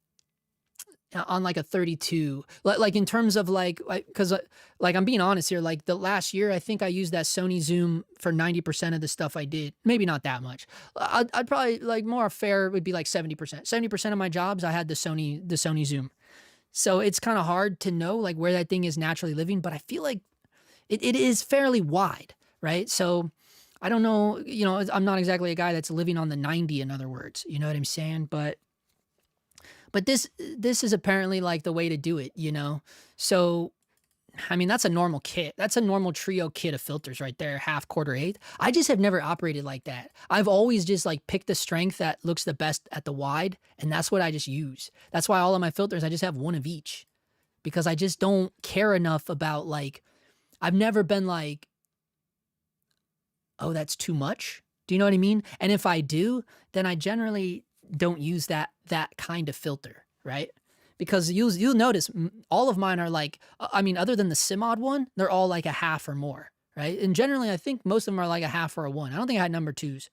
A: on like a 32, like in terms of like, because like I'm being honest here, like the last year I think I used that Sony zoom for 90% of the stuff I did. Maybe not that much. I'd probably like more fair would be like 70% of my jobs I had the Sony zoom. So it's kind of hard to know like where that thing is naturally living, but I feel like it is fairly wide, right? So I don't know, I'm not exactly a guy that's living on the 90, in other words, you know what I'm saying? But this is apparently like the way to do it, So I mean, that's a normal kit. That's a normal trio kit of filters right there, half, quarter, eighth. I just have never operated like that. I've always just like picked the strength that looks the best at the wide, and that's what I just use. That's why all of my filters, I just have one of each, because I just don't care enough about like, I've never been like, oh, that's too much. Do you know what I mean? And if I do, then I generally don't use that kind of filter, right? Because you'll notice all of mine are like, I mean, other than the Simod one, they're all like a half or more, right? And generally, I think most of them are like a half or a one. I don't think I had number twos.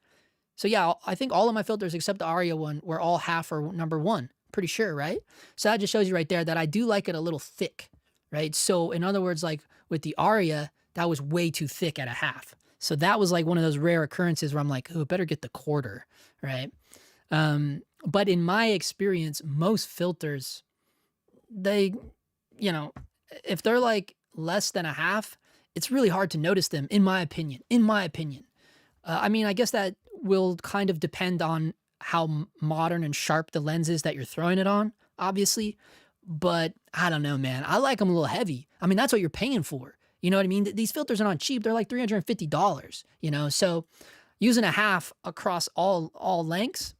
A: So yeah, I think all of my filters except the Aria one were all half or number one. Pretty sure, right? So that just shows you right there that I do like it a little thick, right? So in other words, like with the Aria, that was way too thick at a half. So that was like one of those rare occurrences where I'm like, oh, better get the quarter, right? But in my experience, most filters, they, if they're like less than a half, it's really hard to notice them, in my opinion. I mean, I guess that will kind of depend on how modern and sharp the lens is that you're throwing it on, obviously. But I don't know, man. I like them a little heavy. I mean, that's what you're paying for. You know what I mean? These filters are not cheap. They're like $350, So using a half across all lengths,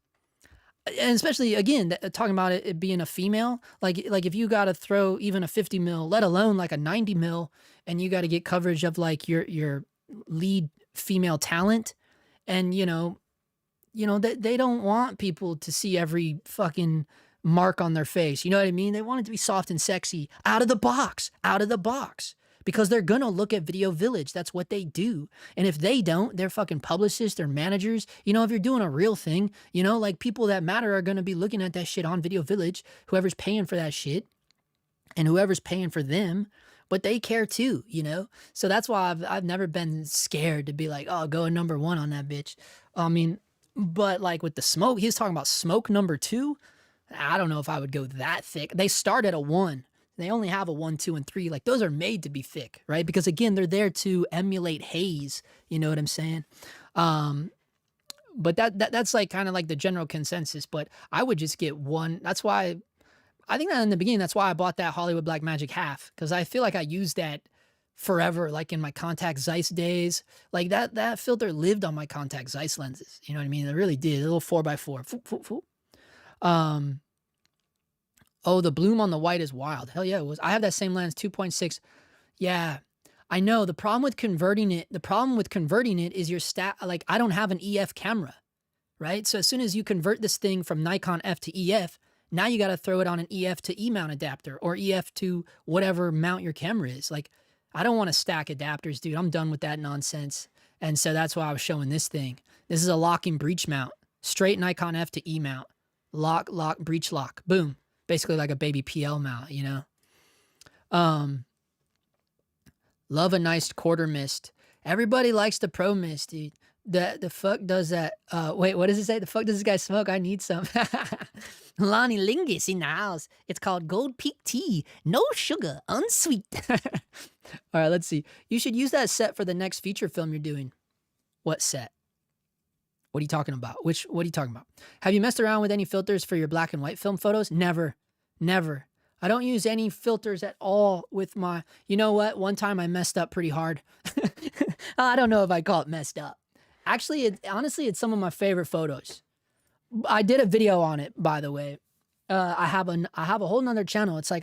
A: and especially again talking about it being a female, like if you got to throw even a 50 mil, let alone like a 90 mil, and you got to get coverage of like your lead female talent, and they don't want people to see every fucking mark on their face. You know what I mean? They want it to be soft and sexy out of the box, because they're gonna look at Video Village. That's what they do. And if they don't, their fucking publicists, their managers, if you're doing a real thing, like people that matter are gonna be looking at that shit on Video Village, whoever's paying for that shit and whoever's paying for them, but they care too, So that's why I've never been scared to be like, oh, go number one on that bitch. I mean, but like with the smoke, he was talking about smoke number two. I don't know if I would go that thick. They start at a one. They only have a 1, 2, and 3. Like those are made to be thick, right? Because again, they're there to emulate haze. You know what I'm saying? But that's like kind of like the general consensus. But I would just get one. That's why I think that in the beginning, that's why I bought that Hollywood Blackmagic half, because I feel like I used that forever, like in my contact Zeiss days. Like that filter lived on my contact Zeiss lenses. You know what I mean? It really did. A little 4x4. Foop, foop, foop. Oh, the bloom on the white is wild. Hell yeah, it was. I have that same lens, 2.6. Yeah, I know. The problem with converting it is your like I don't have an EF camera, right? So as soon as you convert this thing from Nikon F to EF, now you got to throw it on an EF to E mount adapter or EF to whatever mount your camera is. Like, I don't want to stack adapters, dude. I'm done with that nonsense. And so that's why I was showing this thing. This is a locking breech mount, straight Nikon F to E mount, lock, breech lock, boom. Basically like a baby PL mount, Love a nice quarter mist. Everybody likes the pro mist, dude. The fuck does that? Wait, what does it say? The fuck does this guy smoke? I need some. Lonnie Lingus in the house. It's called Gold Peak Tea. No sugar, unsweet. All right, let's see. You should use that set for the next feature film you're doing. What set? What are you talking about? What are you talking about? Have you messed around with any filters for your black and white film photos? Never. Never. I don't use any filters at all with my, you know what? One time I messed up pretty hard. I don't know if I call it messed up. Actually, honestly, it's some of my favorite photos. I did a video on it, by the way. I have a whole nother channel. It's like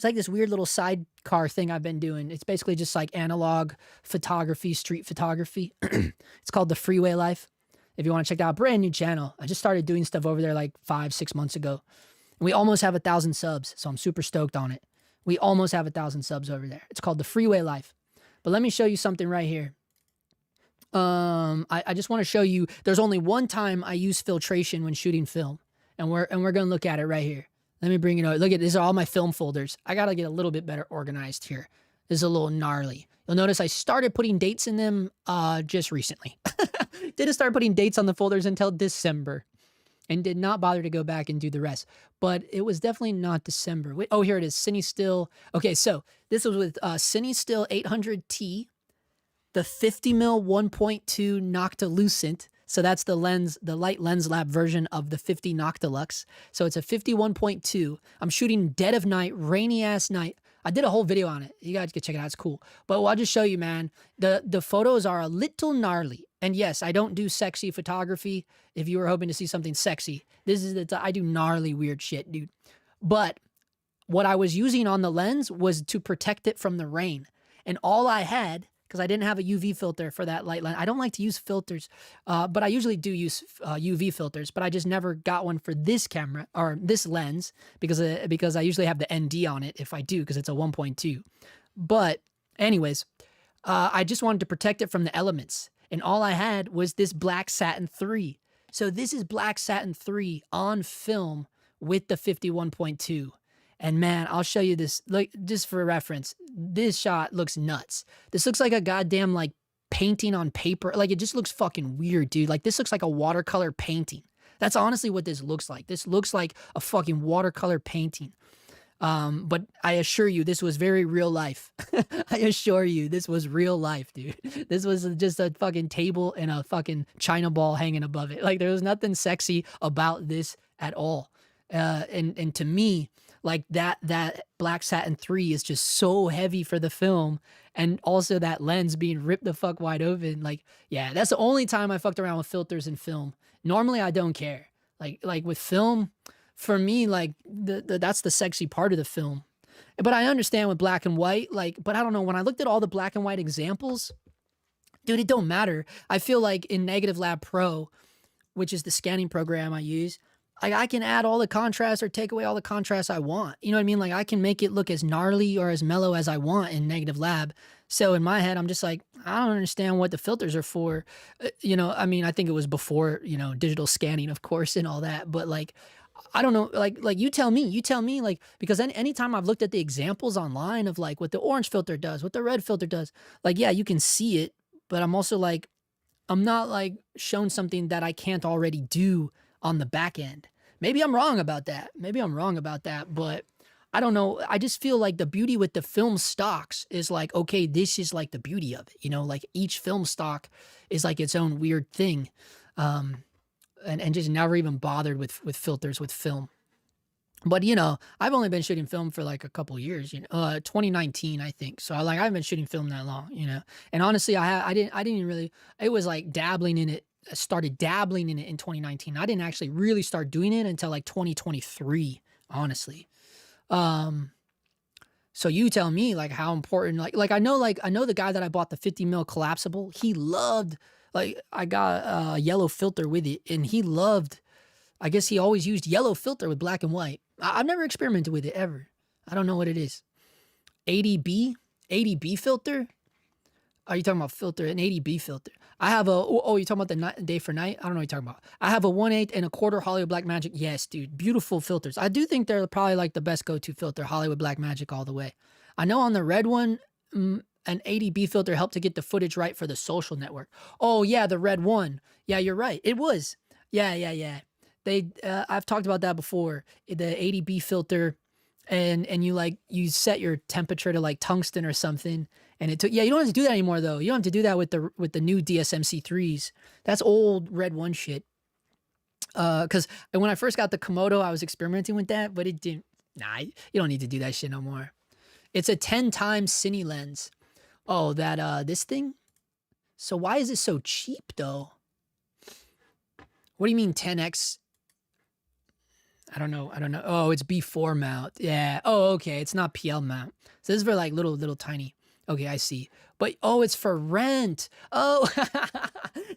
A: this weird little sidecar thing I've been doing. It's basically just like analog photography, street photography. It's called The Freeway Life. If you want to check that out, brand new channel. I just started doing stuff over there like 5-6 months ago. And we almost have 1,000 subs, so I'm super stoked on it. We almost have 1,000 subs over there. It's called The Freeway Life. But let me show you something right here. I just want to show you, there's only one time I use filtration when shooting film. And we're going to look at it right here. Let me bring it over. Look at, these are all my film folders. I got to get a little bit better organized here. This is a little gnarly. You'll notice I started putting dates in them just recently. Didn't start putting dates on the folders until December. And did not bother to go back and do the rest. But it was definitely not December. Wait, oh, here it is. CineStill. Okay, so this was with CineStill 800T. The 50mm 1.2 Noctilucent. So that's the lens, the light lens lab version of the 50 Noctilux. So it's a 51.2. I'm shooting dead of night, rainy ass night. I did a whole video on it. You guys can check it out. It's cool. But I'll just show you, man. The photos are a little gnarly. And yes, I don't do sexy photography. If you were hoping to see something sexy, this is I do gnarly weird shit, dude. But what I was using on the lens was to protect it from the rain. And all I had, because I didn't have a UV filter for that light lens. I don't like to use filters, but I usually do use UV filters, but I just never got one for this camera or this lens because I usually have the ND on it if I do, because it's a 1.2. But anyways, I just wanted to protect it from the elements. And all I had was this black satin 3. So this is black satin 3 on film with the 51.2. And man, I'll show you this, like, just for reference. This shot looks nuts. This looks like a goddamn, like, painting on paper. Like, it just looks fucking weird, dude. Like, this looks like a watercolor painting. That's honestly what this looks like. This looks like a fucking watercolor painting. But I assure you, this was very real life. I assure you, this was real life, dude. This was just a fucking table and a fucking China ball hanging above it. Like, there was nothing sexy about this at all. And to me, like that black satin 3 is just so heavy for the film. And also that lens being ripped the fuck wide open. Like, yeah, that's the only time I fucked around with filters in film. Normally I don't care. Like with film, for me, like that's the sexy part of the film. But I understand with black and white, like, but I don't know, when I looked at all the black and white examples, dude, it don't matter. I feel like in Negative Lab Pro, which is the scanning program I use, like I can add all the contrast or take away all the contrast I want. You know what I mean? Like I can make it look as gnarly or as mellow as I want in Negative Lab. So in my head, I'm just like, I don't understand what the filters are for. You know, I mean, I think it was before, you know, digital scanning, of course, and all that. But like, I don't know, like you tell me, like, because anytime I've looked at the examples online of like what the orange filter does, what the red filter does, like, yeah, you can see it, but I'm also like, I'm not like shown something that I can't already do on the back end. Maybe I'm wrong about that. But I don't know. I just feel like the beauty with the film stocks is like, okay, this is like the beauty of it. You know, like each film stock is like its own weird thing. And just never even bothered with filters with film. But, you know, I've only been shooting film for like a couple years, you know, 2019, I think. So I haven't been shooting film that long, you know, and honestly, I didn't really, it was like dabbling in it. I started dabbling in it in 2019. I didn't actually really start doing it until like 2023, honestly. So you tell me like how important, like I know the guy that I bought the 50mm collapsible, he loved, like I got a yellow filter with it and he loved, I guess he always used yellow filter with black and white. I've never experimented with it ever. I don't know what it is. 80B filter? Are you talking about filter? An 80B filter. I have you're talking about the day for night? I don't know what you're talking about. I have a 1/8 and a quarter Hollywood Blackmagic. Yes, dude. Beautiful filters. I do think they're probably like the best go-to filter, Hollywood Blackmagic all the way. I know on the red one, an 80B filter helped to get the footage right for the social network. Oh yeah, the red one. Yeah, you're right. It was. Yeah. I've talked about that before. The 80B filter, and you set your temperature to like tungsten or something, and it took. Yeah, you don't have to do that anymore though. You don't have to do that with the new DSM-C3s. That's old red one shit. Because when I first got the Komodo, I was experimenting with that, but it didn't. Nah, you don't need to do that shit no more. It's a 10 times cine lens. Oh, this thing? So why is it so cheap though? What do you mean 10x? I don't know. Oh, it's B4 mount. Yeah. Oh, okay. It's not PL mount. So this is for like little tiny. Okay, I see. But oh, it's for rent. Oh,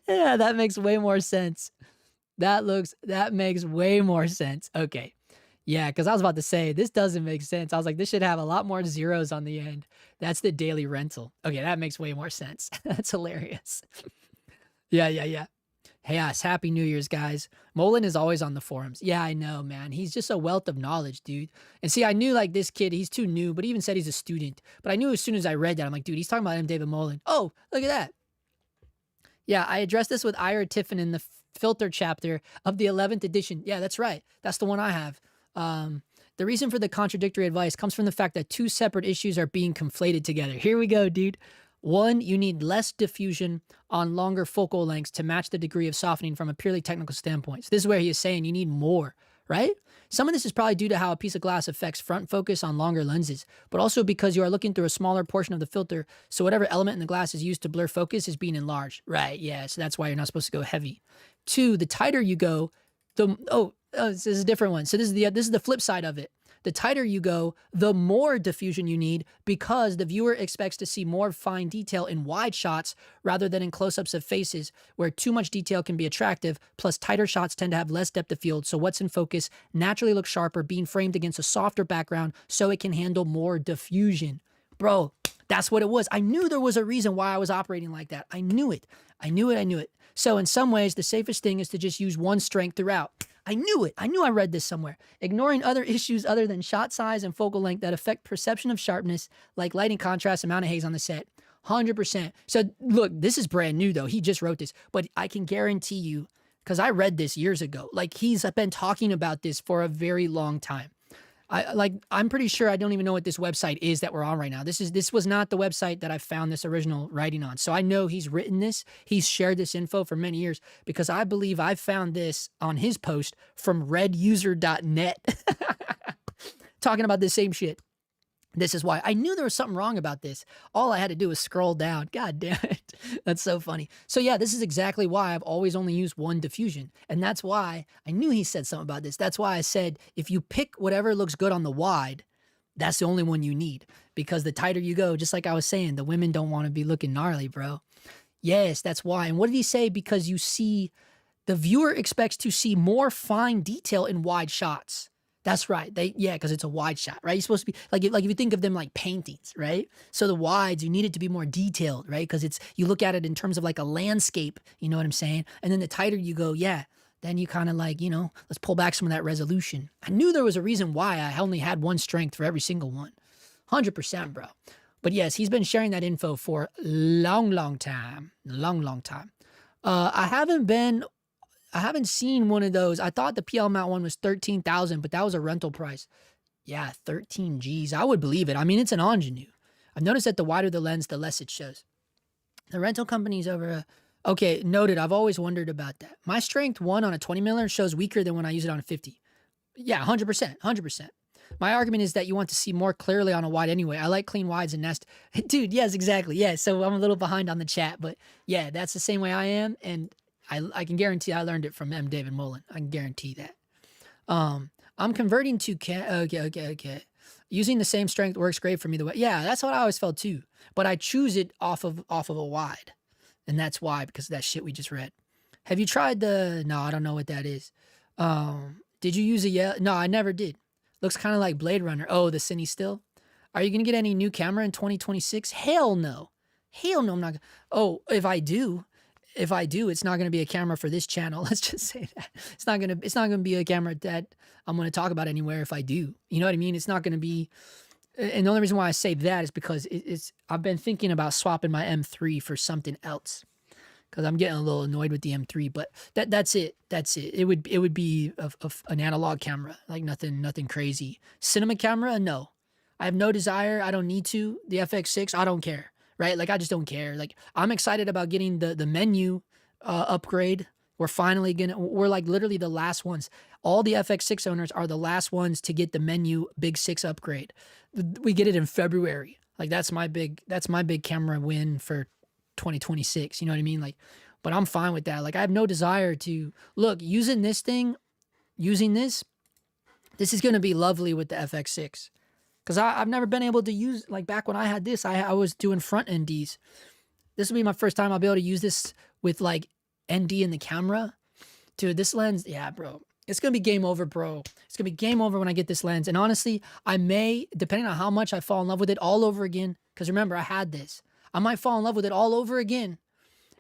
A: yeah, that makes way more sense. That makes way more sense. Okay. Yeah, because I was about to say, this doesn't make sense. I was like, this should have a lot more zeros on the end. That's the daily rental. Okay, that makes way more sense. That's hilarious. Yeah. Hey, yes, Happy New Year's, guys. Molin is always on the forums. Yeah, I know, man. He's just a wealth of knowledge, dude. And see, I knew like this kid, he's too new, but he even said he's a student. But I knew as soon as I read that, I'm like, dude, he's talking about M. David Molin. Oh, look at that. Yeah, I addressed this with Ira Tiffin in the filter chapter of the 11th edition. Yeah, that's right. That's the one I have. The reason for the contradictory advice comes from the fact that two separate issues are being conflated together. Here we go, dude. One, you need less diffusion on longer focal lengths to match the degree of softening from a purely technical standpoint. So this is where he is saying you need more, right? Some of this is probably due to how a piece of glass affects front focus on longer lenses, but also because you are looking through a smaller portion of the filter, so whatever element in the glass is used to blur focus is being enlarged. Right, yeah, so that's why you're not supposed to go heavy. Two, the tighter you go, this is a different one. So this is the flip side of it. The tighter you go, the more diffusion you need because the viewer expects to see more fine detail in wide shots rather than in close-ups of faces where too much detail can be attractive, plus tighter shots tend to have less depth of field, so what's in focus naturally looks sharper being framed against a softer background so it can handle more diffusion. Bro, that's what it was. I knew there was a reason why I was operating like that. I knew it. So in some ways, the safest thing is to just use one strength throughout. I knew it. I knew I read this somewhere. Ignoring other issues other than shot size and focal length that affect perception of sharpness, like lighting contrast, amount of haze on the set. 100%. So look, this is brand new though. He just wrote this, but I can guarantee you, because I read this years ago, like he's been talking about this for a very long time. I'm pretty sure I don't even know what this website is that we're on right now. This was not the website that I found this original writing on. So I know he's written this. He's shared this info for many years because I believe I found this on his post from reduser.net talking about the same shit. This is why I knew there was something wrong about this. All I had to do was scroll down. God damn it. That's so funny. So yeah, this is exactly why I've always only used one diffusion. And that's why I knew he said something about this. That's why I said, if you pick whatever looks good on the wide, that's the only one you need. Because the tighter you go, just like I was saying, the women don't want to be looking gnarly, bro. Yes, that's why. And what did he say? Because the viewer expects to see more fine detail in wide shots. That's right. Because it's a wide shot, right? You're supposed to be like if you think of them like paintings, right? So the wides, you need it to be more detailed, right? Because you look at it in terms of like a landscape, you know what I'm saying? And then the tighter you go, then you kind of like, let's pull back some of that resolution. I knew there was a reason why I only had one strength for every single one. 100%, bro. But yes, he's been sharing that info for a long time. Long time. I haven't seen one of those. I thought the PL mount one was 13,000, but that was a rental price. Yeah, 13 G's. I would believe it. I mean, it's an Angenieux. I've noticed that the wider the lens, the less it shows. The rental company's over. Okay, noted. I've always wondered about that. My strength 1 on a 20 millimeter shows weaker than when I use it on a 50. Yeah, 100%. My argument is that you want to see more clearly on a wide anyway. I like clean wides and nest. Dude, yes, exactly. Yeah, so I'm a little behind on the chat, but yeah, that's the same way I am. And I can guarantee I learned it from M. David Molin. I can guarantee that. I'm converting to okay. Using the same strength works great for me. Yeah, that's what I always felt too. But I choose it off of a wide, and that's why, because of that shit we just read. Have you tried No, I don't know what that is. Did you use a yellow? No, I never did. Looks kind of like Blade Runner. Oh, the Cine still. Are you gonna get any new camera in 2026? Hell no. I'm not gonna. Oh, if I do, it's not going to be a camera for this channel. Let's just say that. It's not going to be a camera that I'm going to talk about anywhere if I do. You know what I mean? It's not going to be And the only reason why I say that is because I've been thinking about swapping my M3 for something else because I'm getting a little annoyed with the M3. But that's it. That's it. It would be an analog camera, like nothing crazy. Cinema camera, no. I have no desire. I don't need to. The FX6, I don't care. Right? Like I just don't care. Like I'm excited about getting the menu upgrade. We're like literally the last ones. All the FX6 owners are the last ones to get the menu Big 6 upgrade. We get it in February. Like that's my big camera win for 2026. You know what I mean? Like, but I'm fine with that. Like I have no desire to look using this. This is going to be lovely with the FX6 because I've never been able to use, like back when I had this, I was doing front NDs. This will be my first time I'll be able to use this with like ND in the camera. Dude, this lens, yeah, bro. It's going to be game over, bro. It's going to be game over when I get this lens. And honestly, I may, depending on how much I fall in love with it all over again, because remember, I had this. I might fall in love with it all over again.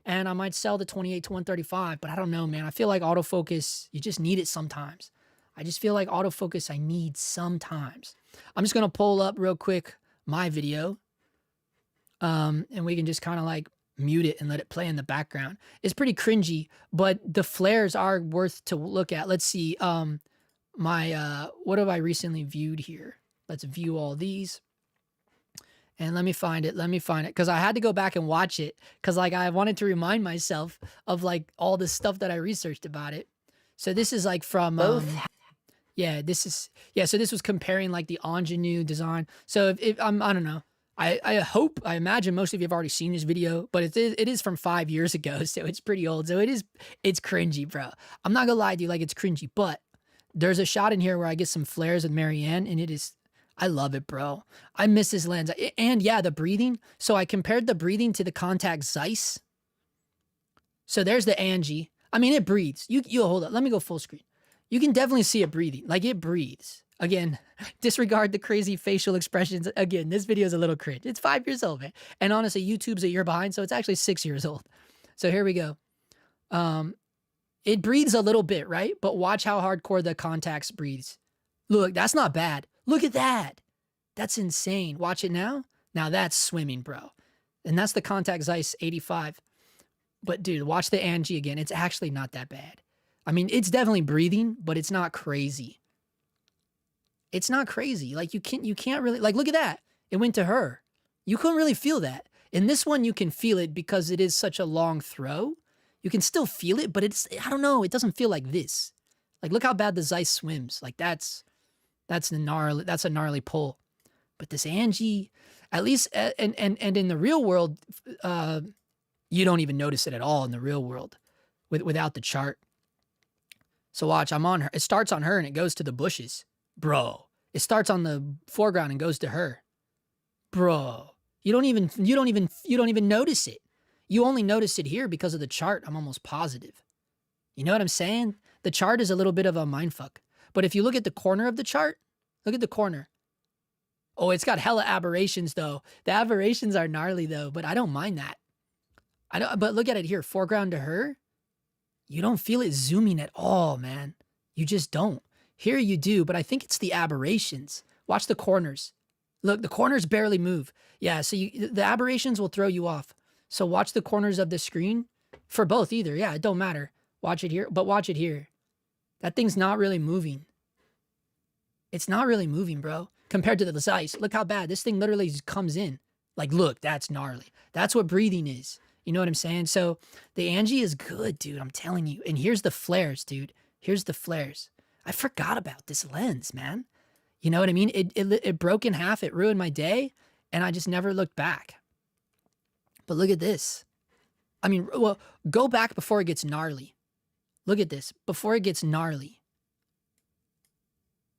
A: And I might sell the 28 to 135, but I don't know, man. I feel like autofocus, you just need it sometimes. I just feel like autofocus I need sometimes. I'm just going to pull up real quick my video. And we can just kind of like mute it and let it play in the background. It's pretty cringy, but the flares are worth to look at. Let's see. What have I recently viewed here? Let's view all these. And let me find it. Because I had to go back and watch it. Because like I wanted to remind myself of like all the stuff that I researched about it. So this is like from so this was comparing like the Angenieux design. So if I don't know. I imagine most of you have already seen this video, but it is from 5 years ago, so it's pretty old. So it's cringy, bro. I'm not gonna lie to you, like it's cringy, but there's a shot in here where I get some flares with Marianne, and I love it, bro. I miss this lens. And yeah, the breathing. So I compared the breathing to the Contact Zeiss. So there's the Angie. I mean, it breathes. You hold up. Let me go full screen. You can definitely see it breathing. Like it breathes. Again, disregard the crazy facial expressions. Again, this video is a little cringe. It's 5 years old, man. And honestly, YouTube's a year behind, so it's actually 6 years old. So here we go. It breathes a little bit, right? But watch how hardcore the Contacts breathes. Look, that's not bad. Look at that. That's insane. Watch it now. Now that's swimming, bro. And that's the Contact Zeiss 85. But dude, watch the Angie again. It's actually not that bad. I mean, it's definitely breathing, but it's not crazy. It's not crazy. Like you can't really, like, look at that. It went to her. You couldn't really feel that. In this one, you can feel it because it is such a long throw. You can still feel it, but I don't know. It doesn't feel like this. Like, look how bad the Zeiss swims. Like that's a gnarly pull. But this Angie, at least, and in the real world, you don't even notice it at all in the real world without the chart. So watch, I'm on her. It starts on her and it goes to the bushes. Bro, it starts on the foreground and goes to her. Bro, you don't even notice it. You only notice it here because of the chart. I'm almost positive. You know what I'm saying? The chart is a little bit of a mindfuck. But if you look at the corner of the chart, look at the corner. Oh, it's got hella aberrations though. The aberrations are gnarly though, but I don't mind that. But look at it here, foreground to her. You don't feel it zooming at all, man. You just don't. Here you do, but I think it's the aberrations. Watch the corners. Look, the corners barely move. Yeah, so the aberrations will throw you off. So watch the corners of the screen for both either. Yeah, it don't matter. Watch it here, but watch it here. That thing's not really moving. It's not really moving, bro. Compared to the Zeiss. Look how bad. This thing literally just comes in. Like, look, that's gnarly. That's what breathing is. You know what I'm saying? So the Angie is good, dude. I'm telling you. And here's the flares, dude. Here's the flares. I forgot about this lens, man. You know what I mean? It broke in half. It ruined my day. And I just never looked back. But look at this. I mean, well, go back before it gets gnarly. Look at this. Before it gets gnarly.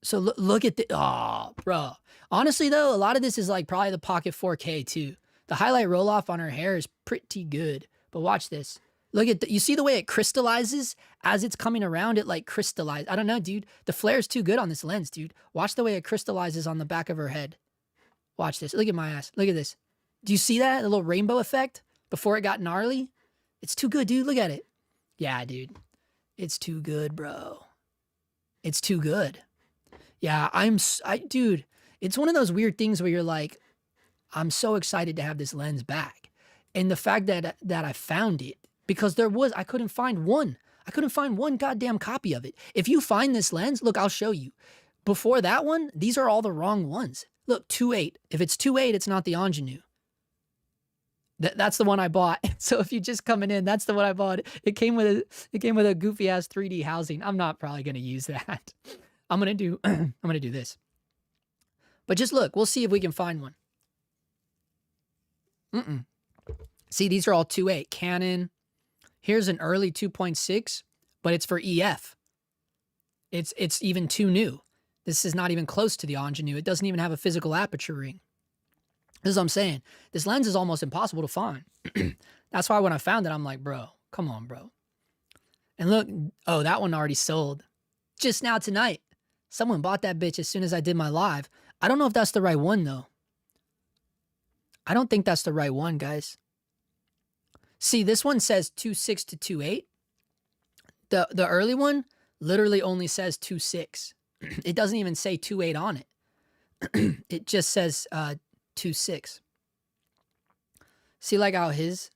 A: So look at the, oh, bro. Honestly, though, a lot of this is like probably the Pocket 4K, too. The highlight roll-off on her hair is pretty good. But watch this. Look at you see the way it crystallizes as it's coming around? It like crystallizes. I don't know, dude. The flare is too good on this lens, dude. Watch the way it crystallizes on the back of her head. Watch this. Look at my ass. Look at this. Do you see that? The little rainbow effect before it got gnarly? It's too good, dude. Look at it. Yeah, dude. It's too good, bro. It's too good. Yeah, dude, It's one of those weird things where you're like, I'm so excited to have this lens back. And the fact that I found it, because I couldn't find one. I couldn't find one goddamn copy of it. If you find this lens, look, I'll show you. Before that one, these are all the wrong ones. Look, 2.8. If it's 2.8, it's not the Angenieux. That's the one I bought. So if you're just coming in, that's the one I bought. It came with a goofy ass 3D housing. I'm not probably gonna use that. I'm gonna do this. But just look, we'll see if we can find one. See, these are all 2.8. Canon. Here's an early 2.6, but it's for EF. It's even too new. This is not even close to the Angenieux. It doesn't even have a physical aperture ring. This is what I'm saying. This lens is almost impossible to find. That's why when I found it, I'm like, bro, come on, bro. And look, oh, that one already sold. Just now tonight. Someone bought that bitch as soon as I did my live. I don't know if that's the right one, though. I don't think that's the right one, guys. See, this one says 2.6 to 2.8. The early one literally only says 2.6. It doesn't even say 2.8 on it. It just says 2.6. See like how his?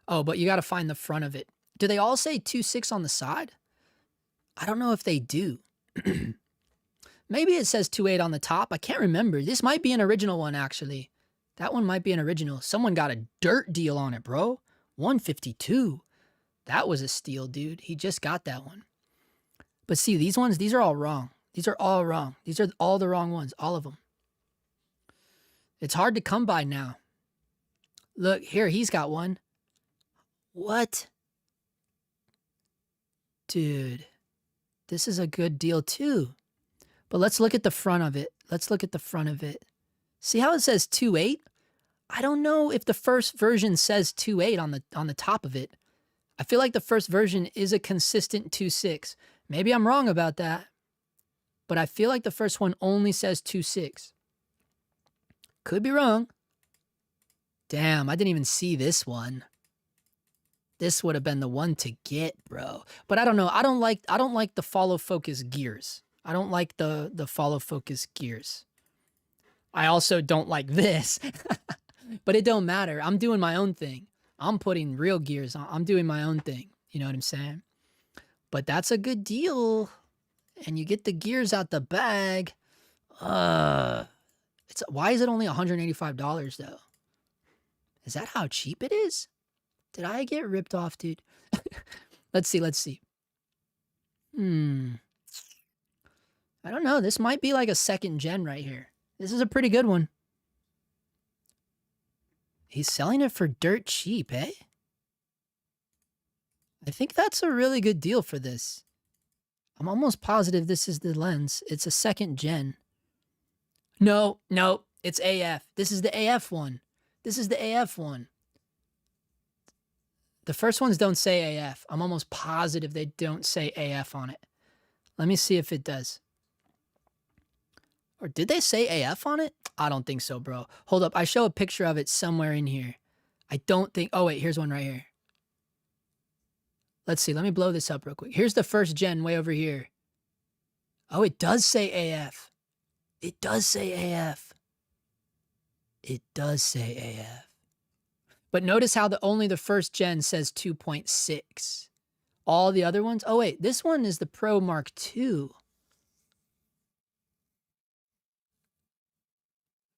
A: Oh, but you got to find the front of it. Do they all say 2.6 on the side? I don't know if they do. Maybe it says 2.8 on the top. I can't remember. This might be an original one, actually. That one might be an original. Someone got a dirt deal on it, bro. 152. That was a steal, dude. He just got that one. But see, these ones, these are all wrong. These are all wrong. These are all the wrong ones, all of them. It's hard to come by now. Look, here, he's got one. What? Dude, this is a good deal too. But let's look at the front of it. Let's look at the front of it. See how it says 2.8? I don't know if the first version says 2.8 on the top of it. I feel like the first version is a consistent 2.6. Maybe I'm wrong about that. But I feel like the first one only says 2.6. Could be wrong. Damn, I didn't even see this one. This would have been the one to get, bro. But I don't know. I don't like the follow focus gears. I don't like the follow focus gears. I also don't like this. But it don't matter. I'm doing my own thing. I'm putting real gears on. I'm doing my own thing. You know what I'm saying? But that's a good deal. And you get the gears out the bag. Why is it only $185 though? Is that how cheap it is? Did I get ripped off, dude? Let's see. I don't know. This might be like a second gen right here. This is a pretty good one. He's selling it for dirt cheap, eh? I think that's a really good deal for this. I'm almost positive this is the lens. It's a second gen. No, it's AF. This is the AF one. This is the AF one. The first ones don't say AF. I'm almost positive they don't say AF on it. Let me see if it does. Or did they say AF on it? I don't think so, bro. Hold up. I show a picture of it somewhere in here. I don't think... Oh, wait. Here's one right here. Let's see. Let me blow this up real quick. Here's the first gen way over here. Oh, it does say AF. It does say AF. It does say AF. But notice how only the first gen says 2.6. All the other ones... Oh, wait. This one is the Pro Mark II.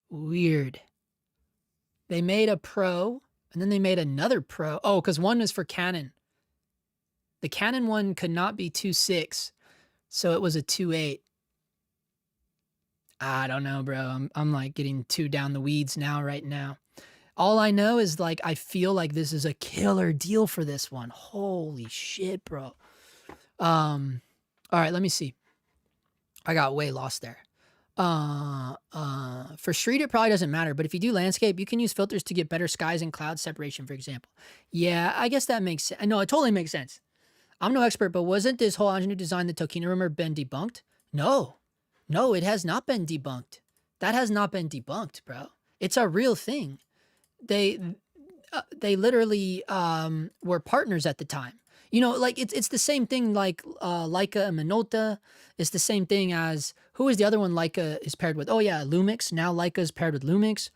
A: Weird. They made a Pro, and then they made another Pro. Oh, because one was for Canon. The Canon one could not be 2.6, so it was a 2.8. I don't know, bro. I'm like getting too down the weeds right now. All I know is like I feel like this is a killer deal for this one. Holy shit, bro. All right, let me see. I got way lost there. For street, it probably doesn't matter, but if you do landscape, you can use filters to get better skies and cloud separation, for example. Yeah, I guess that makes sense. No, it totally makes sense. I'm no expert, but wasn't this whole Angenieux design the Tokina rumor been debunked? No, it has not been debunked. That has not been debunked, bro. It's a real thing. They literally, were partners at the time. You know, like it's the same thing like Leica and Minolta. It's the same thing as who is the other one Leica is paired with? Oh yeah, Lumix. Now Leica is paired with Lumix.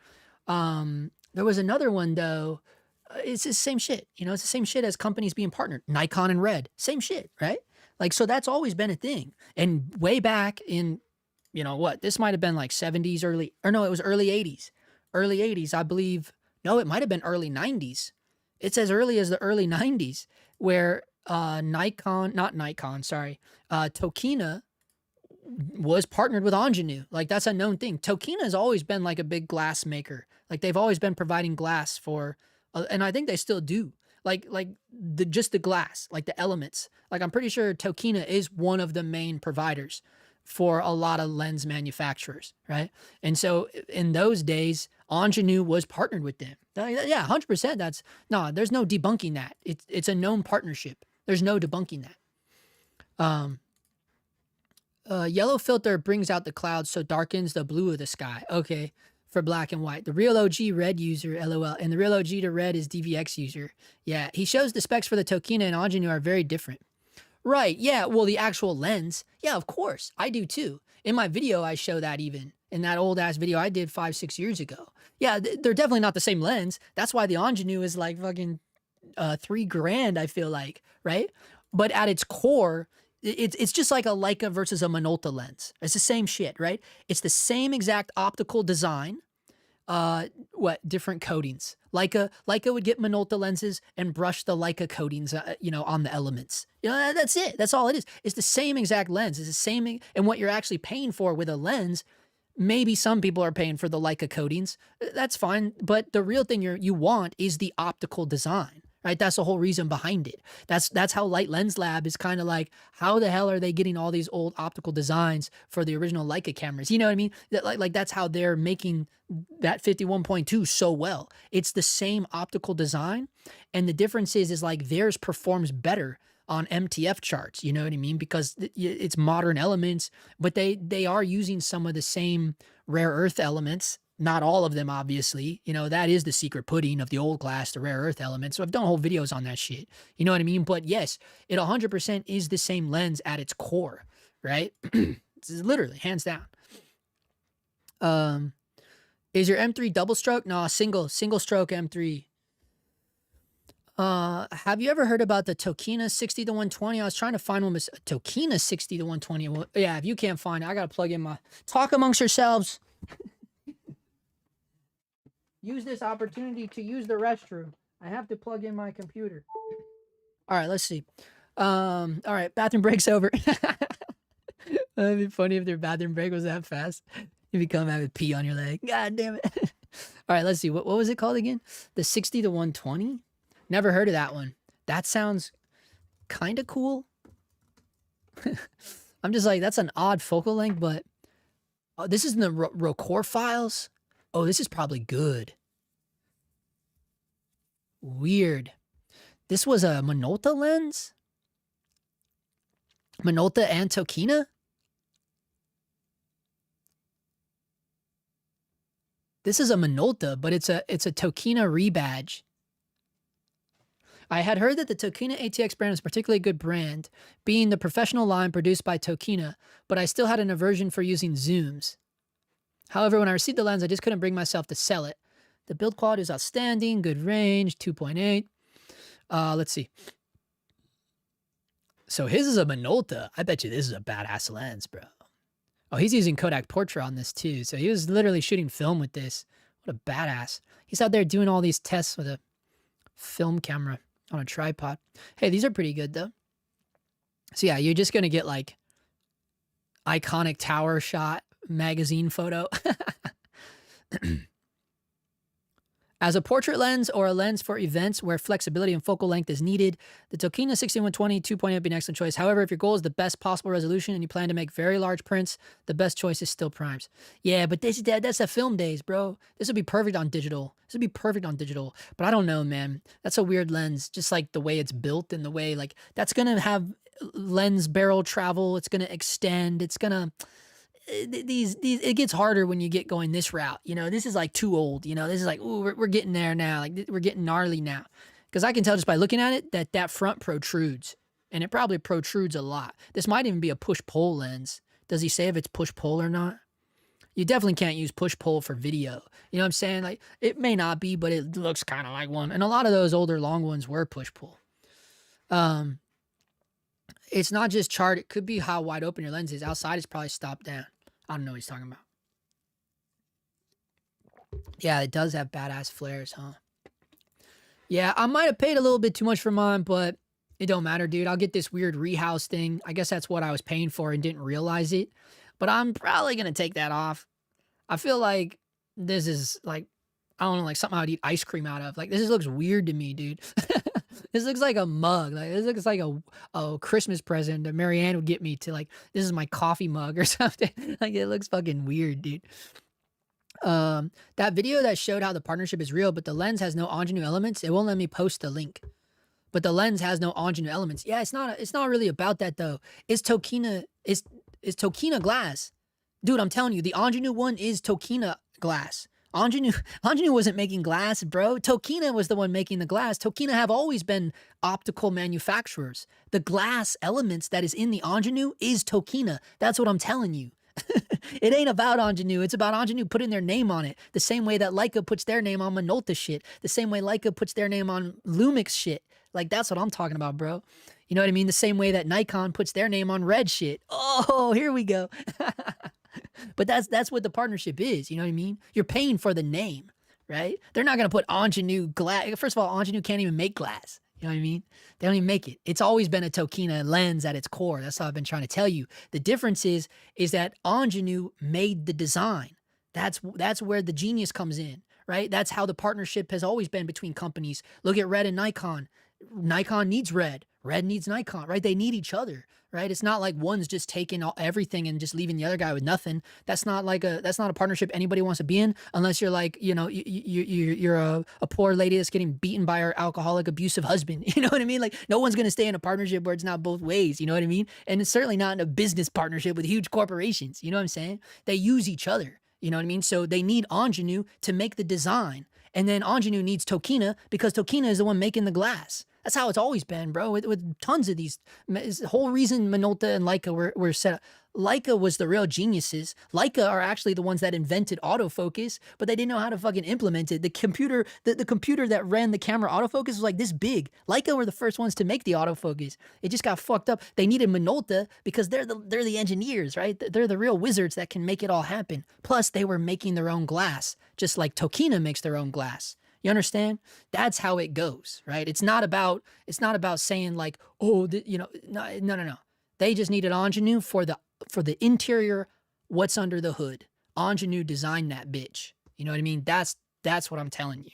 A: There was another one though. It's the same shit. You know, it's the same shit as companies being partnered. Nikon and Red, same shit, right? Like so that's always been a thing. And way back in, you know what? This might have been like 70s, early or no, it was early 80s. Early 80s, I believe. No, it might have been early 90s. It's as early as the early 90s where Tokina was partnered with Angenieux. Like that's a known thing. Tokina has always been like a big glass maker. Like they've always been providing glass for, and I think they still do. Like just the glass, like the elements. Like I'm pretty sure Tokina is one of the main providers for a lot of lens manufacturers, right? And so in those days, Angenieux was partnered with them. Yeah, 100%. That's no, there's no debunking that. It's a known partnership. There's no debunking that. Yellow filter brings out the clouds, so darkens the blue of the sky. Okay, for black and white. The real OG red user, LOL, and the real OG to red is DVX user. Yeah, he shows the specs for the Tokina and Angenieux are very different. Right, yeah, well, the actual lens. Yeah, of course, I do too. In my video, I show that even. In that old-ass video I did 5-6 years ago. Yeah, they're definitely not the same lens. That's why the Angenieux is like fucking $3,000, I feel like, right? But at its core, it's just like a Leica versus a Minolta lens. It's the same shit, right? It's the same exact optical design. Different coatings. Leica would get Minolta lenses and brush the Leica coatings, on the elements. You know, that's it. That's all it is. It's the same exact lens. It's the same, and what you're actually paying for with a lens. Maybe some people are paying for the Leica coatings. That's fine. But the real thing you want is the optical design, right? That's the whole reason behind it. That's how Light Lens Lab is kind of like, how the hell are they getting all these old optical designs for the original Leica cameras? You know what I mean? Like that's how they're making that 51.2 so well. It's the same optical design. And the difference is like theirs performs better on MTF charts, you know what I mean? Because it's modern elements, but they are using some of the same rare earth elements. Not all of them, obviously. You know, that is the secret pudding of the old glass, the rare earth elements. So I've done whole videos on that shit. You know what I mean? But yes, it 100% is the same lens at its core, right? It's literally, hands down. Is your M3 double stroke? No, single stroke M3. Have you ever heard about the Tokina 60 to 120? I was trying to find one with Tokina 60 to 120. Well, yeah, if you can't find it, I gotta plug in my talk amongst yourselves. Use this opportunity to use the restroom. I have to plug in my computer. All right, let's see. All right, bathroom break's over. That'd be funny if their bathroom break was that fast. You become having pee on your leg. God damn it. All right, let's see. What was it called again? The 60 to 120? Never heard of that one. That sounds kind of cool. I'm just like, that's an odd focal length, but this is in the RAW files. Oh, this is probably good. Weird. This was a Minolta lens? Minolta and Tokina? This is a Minolta, but it's a Tokina rebadge. I had heard that the Tokina ATX brand is a particularly good brand, being the professional line produced by Tokina, but I still had an aversion for using zooms. However, when I received the lens, I just couldn't bring myself to sell it. The build quality is outstanding, good range, 2.8. Let's see. So his is a Minolta. I bet you this is a badass lens, bro. Oh, he's using Kodak Portra on this too. So he was literally shooting film with this. What a badass. He's out there doing all these tests with a film camera on a tripod. Hey, these are pretty good though. So yeah, you're just going to get like iconic tower shot magazine photo. As a portrait lens or a lens for events where flexibility and focal length is needed, the Tokina 6120 2.8 would be an excellent choice. However, if your goal is the best possible resolution and you plan to make very large prints, the best choice is still primes. Yeah, but that's the film days, bro. This would be perfect on digital. This would be perfect on digital. But I don't know, man. That's a weird lens, just like the way it's built and the way, like, that's going to have lens barrel travel. It's going to extend. It's going to... it gets harder when you get going this route. You know, this is like too old. You know, this is like, ooh, we're getting there now. Like, we're getting gnarly now. Because I can tell just by looking at it that that front protrudes. And it probably protrudes a lot. This might even be a push-pull lens. Does he say if it's push-pull or not? You definitely can't use push-pull for video. You know what I'm saying? Like, it may not be, but it looks kind of like one. And a lot of those older long ones were push-pull. It's not just chart. It could be how wide open your lens is. Outside, it's probably stopped down. I don't know what he's talking about. Yeah, it does have badass flares, huh? Yeah, I might have paid a little bit too much for mine, but it don't matter, dude. I'll get this weird rehouse thing. I guess that's what I was paying for and didn't realize it. But I'm probably going to take that off. I feel like this is like, I don't know, like something I would eat ice cream out of. Like, this just looks weird to me, dude. This looks like a mug. Like, this looks like a Christmas present that Marianne would get me to, like, this is my coffee mug or something. Like, it looks fucking weird, dude. That video that showed how the partnership is real, but the lens has no ingenue elements, it won't let me post the link. But the lens has no ingenue elements. Yeah, it's not really about that though. It's Tokina glass. Dude, I'm telling you, the ingenue one is Tokina glass. Angenieux wasn't making glass, bro. Tokina was the one making the glass. Tokina have always been optical manufacturers. The glass elements that is in the ingenue is Tokina. That's what I'm telling you. It ain't about Angenieux. It's about Angenieux putting their name on it. The same way that Leica puts their name on Minolta shit. The same way Leica puts their name on Lumix shit. Like, that's what I'm talking about, bro. You know what I mean? The same way that Nikon puts their name on red shit. Oh, here we go. But that's what the partnership is. You know what I mean? You're paying for the name, right? They're not going to put Angenieux glass. First of all, Angenieux can't even make glass. You know what I mean? They don't even make it. It's always been a Tokina lens at its core. That's how I've been trying to tell you. The difference is that Angenieux made the design. That's where the genius comes in, right? That's how the partnership has always been between companies. Look at Red and Nikon. Nikon needs Red. Red needs Nikon, right? They need each other, right? It's not like one's just taking everything and just leaving the other guy with nothing. That's not a partnership anybody wants to be in, unless you're like, you know, you're a poor lady that's getting beaten by her alcoholic, abusive husband. You know what I mean? Like, no one's going to stay in a partnership where it's not both ways. You know what I mean? And it's certainly not in a business partnership with huge corporations. You know what I'm saying? They use each other. You know what I mean? So they need Angenieux to make the design. And then Angenieux needs Tokina because Tokina is the one making the glass. That's how it's always been, bro, with tons of these. The whole reason Minolta and Leica were set up. Leica was the real geniuses. Leica are actually the ones that invented autofocus, but they didn't know how to fucking implement it. The computer that ran the camera autofocus was like this big. Leica were the first ones to make the autofocus. It just got fucked up. They needed Minolta because they're the engineers, right? They're the real wizards that can make it all happen. Plus, they were making their own glass, just like Tokina makes their own glass. You understand? That's how it goes, right? It's not about saying like, oh, no. They just needed Angenieux for the interior, what's under the hood. Angenieux designed that bitch. You know what I mean? That's what I'm telling you.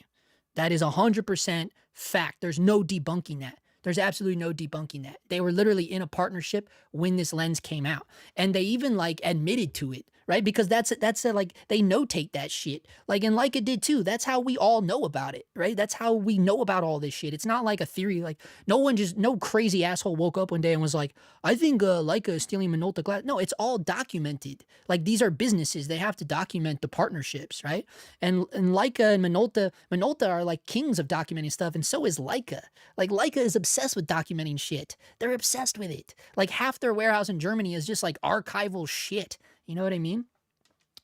A: That is 100% fact. There's no debunking that. There's absolutely no debunking that. They were literally in a partnership when this lens came out. And they even like admitted to it, right? Because that's like, they notate that shit. Like, and Leica did too. That's how we all know about it, right? That's how we know about all this shit. It's not like a theory. Like, no crazy asshole woke up one day and was like, I think Leica is stealing Minolta glass. No, it's all documented. Like, these are businesses. They have to document the partnerships, right? And Leica and Minolta are like kings of documenting stuff. And so is Leica. Like, Leica is obsessed with documenting shit. They're obsessed with it. Like, half their warehouse in Germany is just like archival shit. You know what I mean?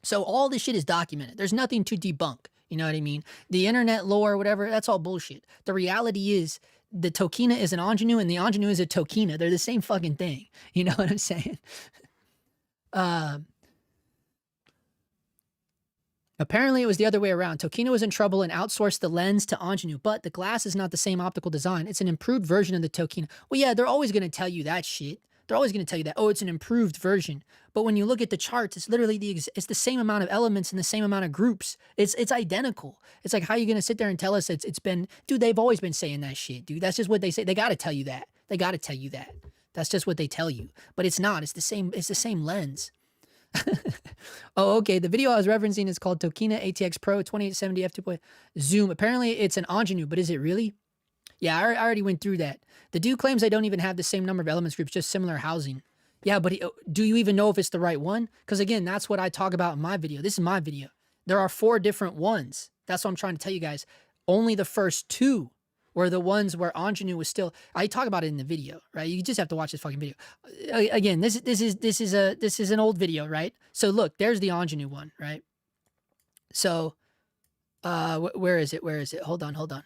A: So all this shit is documented. There's nothing to debunk. You know what I mean? The internet lore, whatever, that's all bullshit. The reality is the Tokina is an Angenieux and the Angenieux is a Tokina. They're the same fucking thing. You know what I'm saying? Apparently, it was the other way around. Tokina was in trouble and outsourced the lens to Angenieux, but the glass is not the same optical design. It's an improved version of the Tokina. Well, yeah, they're always going to tell you that shit. They're always going to tell you that, oh, it's an improved version. But when you look at the charts, it's literally it's the same amount of elements and the same amount of groups. It's identical. It's like, how are you going to sit there and tell us it's been, dude, they've always been saying that shit, dude. That's just what they say. They got to tell you that. They got to tell you that. That's just what they tell you. But it's not. It's the same lens. Oh, okay. The video I was referencing is called Tokina ATX Pro 2870 f2. Zoom. Apparently it's an Angenieux, but is it really? Yeah, I already went through that. The dude claims they don't even have the same number of elements groups, just similar housing. Yeah, but do you even know if it's the right one? Because again, that's what I talk about in my video. This is my video. There are 4 different ones. That's what I'm trying to tell you guys. Only the first 2 were the ones where Angenieux was still. I talk about it in the video, right? You just have to watch this fucking video. Again, this is an old video, right? So look, there's the Angenieux one, right? So, where is it? Where is it? Hold on.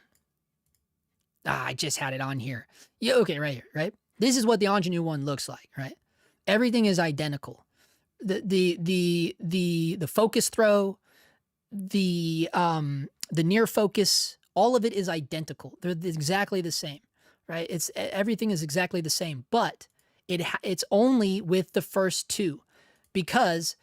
A: I just had it on here. Yeah, okay, right here, right? This is what the Angenieux one looks like, right? Everything is identical. The focus throw, the near focus, all of it is identical. They're exactly the same, right? Everything is exactly the same, but it's only with the first two, because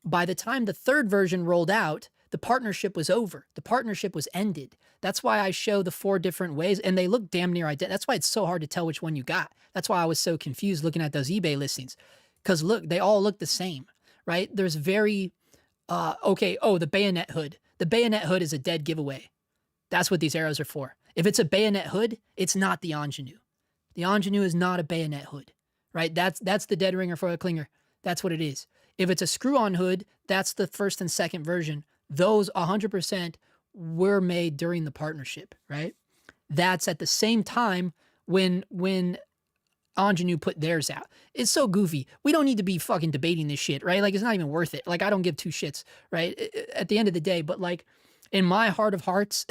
A: by the time the third version rolled out, the partnership was over. The partnership was ended. That's why I show the 4 different ways, and they look damn near identical. That's why it's so hard to tell which one you got. That's why I was so confused looking at those eBay listings, because look, they all look the same, right? There's very okay. Oh, the bayonet hood. The bayonet hood is a dead giveaway. That's what these arrows are for. If it's a bayonet hood, it's not the Angenieux. The Angenieux is not a bayonet hood, right? That's the dead ringer for a clinger. That's what it is. If it's a screw-on hood, that's the first and second version. Those 100% were made during the partnership, right? That's at the same time when Angenieux put theirs out. It's so goofy. We don't need to be fucking debating this shit, right? Like, it's not even worth it. Like, I don't give 2 shits, right? At the end of the day, but like, in my heart of hearts,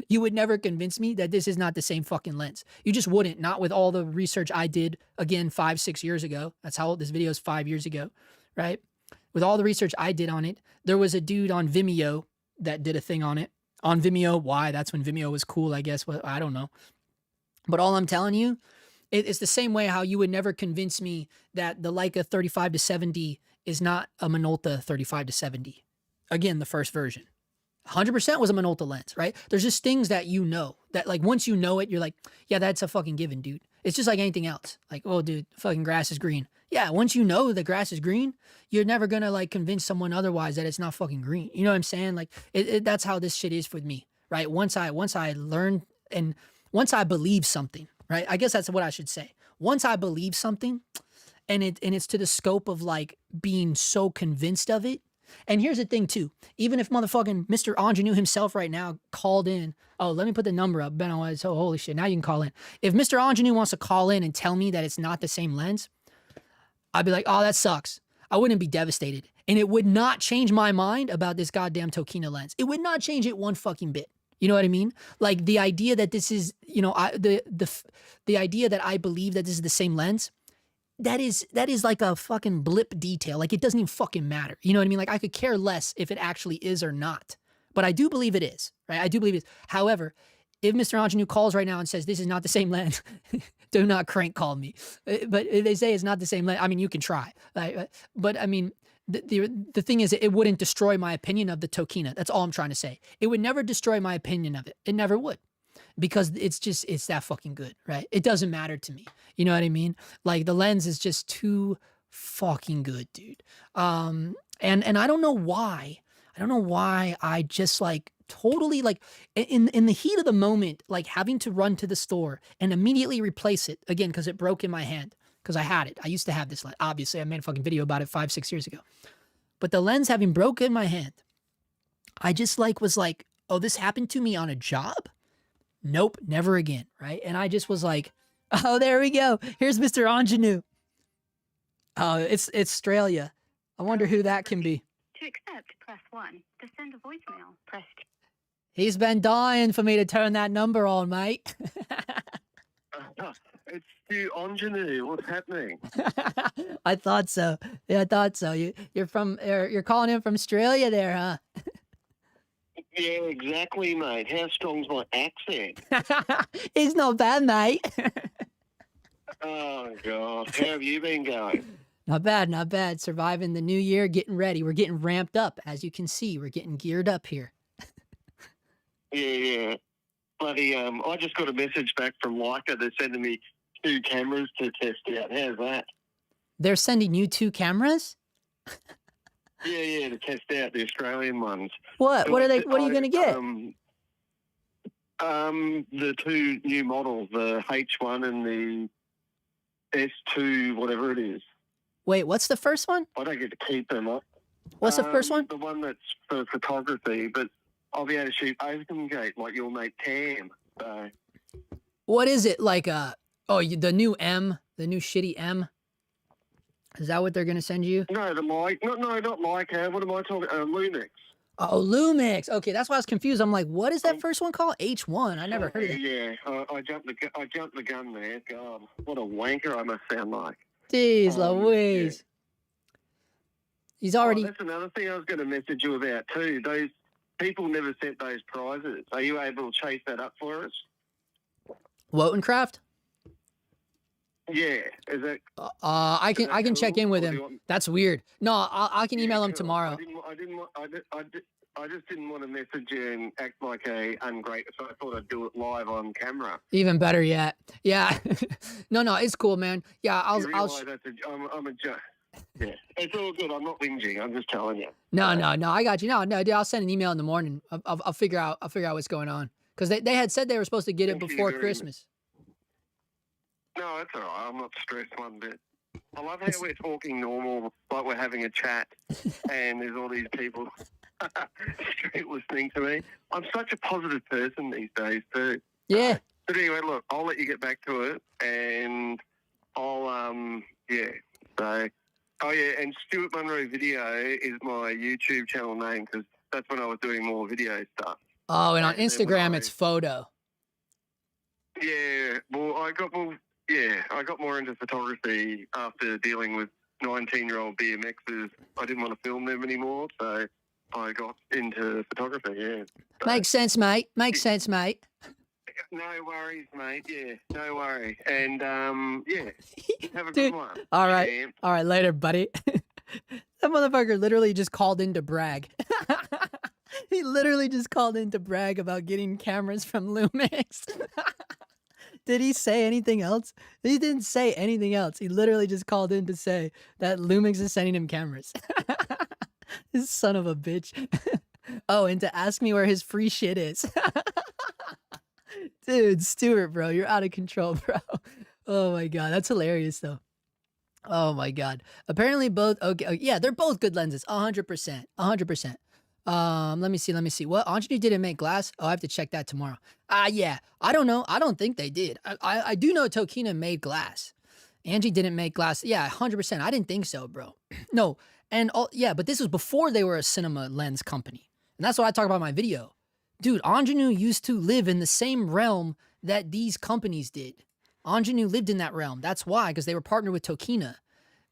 A: you would never convince me that this is not the same fucking lens. You just wouldn't, not with all the research I did, again, 5-6 years ago. That's how old this video is, 5 years ago, right? With all the research I did on it, there was a dude on Vimeo that did a thing on it. On Vimeo, why? That's when Vimeo was cool, I guess. Well, I don't know. But all I'm telling you, it's the same way how you would never convince me that the Leica 35-70 is not a Minolta 35-70. Again, the first version. 100% was a Minolta lens, right? There's just things that you know, that like once you know it, you're like, yeah, that's a fucking given, dude. It's just like anything else. Like, oh, dude, fucking grass is green. Yeah, once you know the grass is green, you're never gonna like convince someone otherwise that it's not fucking green. You know what I'm saying? Like, that's how this shit is with me, right? Once I learn and once I believe something, right? I guess that's what I should say. Once I believe something, and it's to the scope of like being so convinced of it. And here's the thing too, even if motherfucking Mr. Angenieux himself right now called in, oh, let me put the number up, Ben, so holy shit, now you can call in. If Mr. Angenieux wants to call in and tell me that it's not the same lens, I'd be like, oh, that sucks. I wouldn't be devastated. And it would not change my mind about this goddamn Tokina lens. It would not change it one fucking bit. You know what I mean? Like the idea that this is, you know, the idea that I believe that this is the same lens, that is like a fucking blip detail. Like, it doesn't even fucking matter. You know what I mean? Like, I could care less if it actually is or not. But I do believe it is, right? I do believe it is. However, if Mr. Angenieux calls right now and says this is not the same lens, do not crank call me. But if they say it's not the same lens, I mean, you can try. But I mean, the thing is, it wouldn't destroy my opinion of the Tokina. That's all I'm trying to say. It would never destroy my opinion of it. It never would. Because it's that fucking good, right? It doesn't matter to me. You know what I mean? Like, the lens is just too fucking good, dude. And I don't know why. I don't know why I just like totally like in the heat of the moment, like having to run to the store and immediately replace it again because it broke in my hand. Because I had it. I used to have this lens. Obviously, I made a fucking video about it 5-6 years ago. But the lens having broke in my hand, I just like was like, oh, this happened to me on a job? Nope, never again, right? And I just was like, oh, there we go. Here's Mr. Angenieux. Oh, it's Australia. I wonder who that can be.
C: To accept, press 1. To send a voicemail, press 2.
A: He's been dying for me to turn that number on, mate.
D: It's the Angenieux. What's happening?
A: I thought so. Yeah, I thought so. You're calling in from Australia there, huh?
D: Yeah, exactly, mate. How strong's my accent?
A: It's not bad, mate.
D: Oh, God. How have you been going?
A: Not bad, not bad. Surviving the new year, getting ready. We're getting ramped up. As you can see, we're getting geared up here.
D: Yeah. Bloody, I just got a message back from Leica. They're sending me 2 cameras to test out. How's that?
A: They're sending you 2 cameras?
D: Yeah, to test out the Australian ones.
A: What? What are they? What are you going to get?
D: The 2 new models, the H1 and the S2, whatever it is.
A: Wait, what's the first one?
D: I don't get to keep them up.
A: What's the first one?
D: The one that's for photography, but I'll be able to shoot open gate like your mate Cam. So.
A: What is it like? The new M, the new shitty M. Is that what they're gonna send you?
D: No, the mic. Not Leica. What am I talking? Lumix.
A: Oh, Lumix. Okay, that's why I was confused. I'm like, what is that first one called? H1. I never heard of that.
D: Yeah, I jumped the gun there. God, what a wanker I must sound like.
A: Jeez Louise.
D: Yeah.
A: He's already.
D: That's another thing I was going to message you about too. Those people never sent those prizes. Are you able to chase that up for us?
A: Wotencraft?
D: Yeah, is it?
A: I can check in with him. That's weird. No, I can email him tomorrow.
D: I just didn't want to message you and act like a ungrateful, so I thought I'd do it live on camera.
A: Even better yet. Yeah. No, it's cool, man. Yeah,
D: I'm a yeah, it's all good. I'm not whinging. I'm just telling you.
A: No, I got you. No, dude, I'll send an email in the morning. I'll figure out what's going on because they had said they were supposed to get it before Christmas.
D: No, that's all right. I'm not stressed one bit. I love how we're talking normal, like we're having a chat, and there's all these people straight listening to me. I'm such a positive person these days, too.
A: Yeah.
D: But anyway, look, I'll let you get back to it, and I'll, yeah. So, oh, yeah, and Stuart Munro Video is my YouTube channel name, because that's when I was doing more video stuff.
A: Oh, and on Instagram, it's photo.
D: Yeah, well, I got more into photography after dealing with 19-year-old BMXers. I didn't want to film them anymore, so I got into photography, yeah. So,
A: Makes sense, mate.
D: No worries, mate. Yeah, no worry. And, yeah, have a
A: Dude,
D: good one.
A: All right, later, buddy. That motherfucker literally just called in to brag. He literally just called in to brag about getting cameras from Lumix. Did he say anything else? He didn't say anything else. He literally just called in to say that Lumix is sending him cameras. This son of a bitch. Oh, and to ask me where his free shit is. Dude, Stuart, bro, you're out of control, bro. Oh my God, that's hilarious though. Oh my God. Apparently both, okay, yeah, they're both good lenses, 100%, 100%. Let me see. What? Angenieux didn't make glass? Oh, I have to check that tomorrow. Yeah, I don't know. I don't think they did. I do know Tokina made glass. Angie didn't make glass. Yeah, 100%. I didn't think so, bro. No, and yeah, but this was before they were a cinema lens company. And that's what I talk about in my video. Dude, Angenieux used to live in the same realm that these companies did. Angenieux lived in that realm. That's why, because they were partnered with Tokina.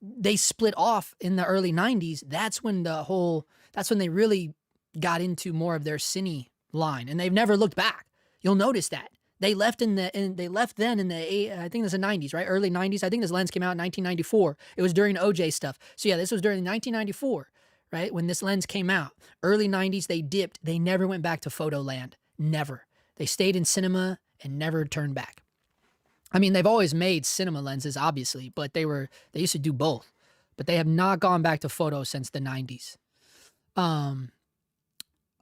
A: They split off in the early 90s. That's when they really got into more of their cine line, and they've never looked back. You'll notice that. They left then in the I think it was the 90s, right? Early 90s. I think this lens came out in 1994. It was during OJ stuff. So yeah, this was during 1994, right? When this lens came out. Early 90s, they dipped. They never went back to photo land. Never. They stayed in cinema and never turned back. I mean, they've always made cinema lenses, obviously, but they used to do both. But they have not gone back to photo since the 90s.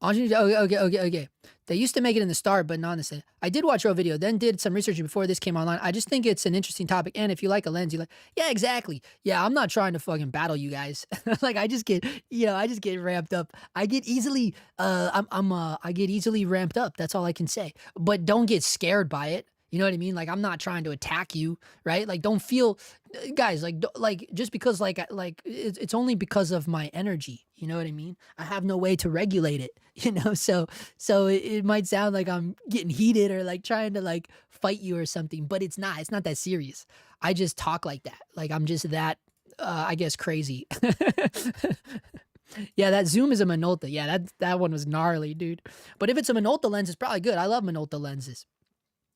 A: Okay. They used to make it in the start, but not in the same. I did watch your video, then did some research before this came online. I just think it's an interesting topic. And if you like a lens, yeah, exactly. Yeah, I'm not trying to fucking battle you guys. Like I just get ramped up. I get easily, I get easily ramped up. That's all I can say. But don't get scared by it. You know what I mean? Like, I'm not trying to attack you, right? Like, don't feel, guys, like just because it's only because of my energy. You know what I mean? I have no way to regulate it, you know? So it might sound like I'm getting heated or like trying to like fight you or something, but it's not that serious. I just talk like that. Like, I'm just that, I guess, crazy. Yeah, that zoom is a Minolta. Yeah, that one was gnarly, dude. But if it's a Minolta lens, it's probably good. I love Minolta lenses.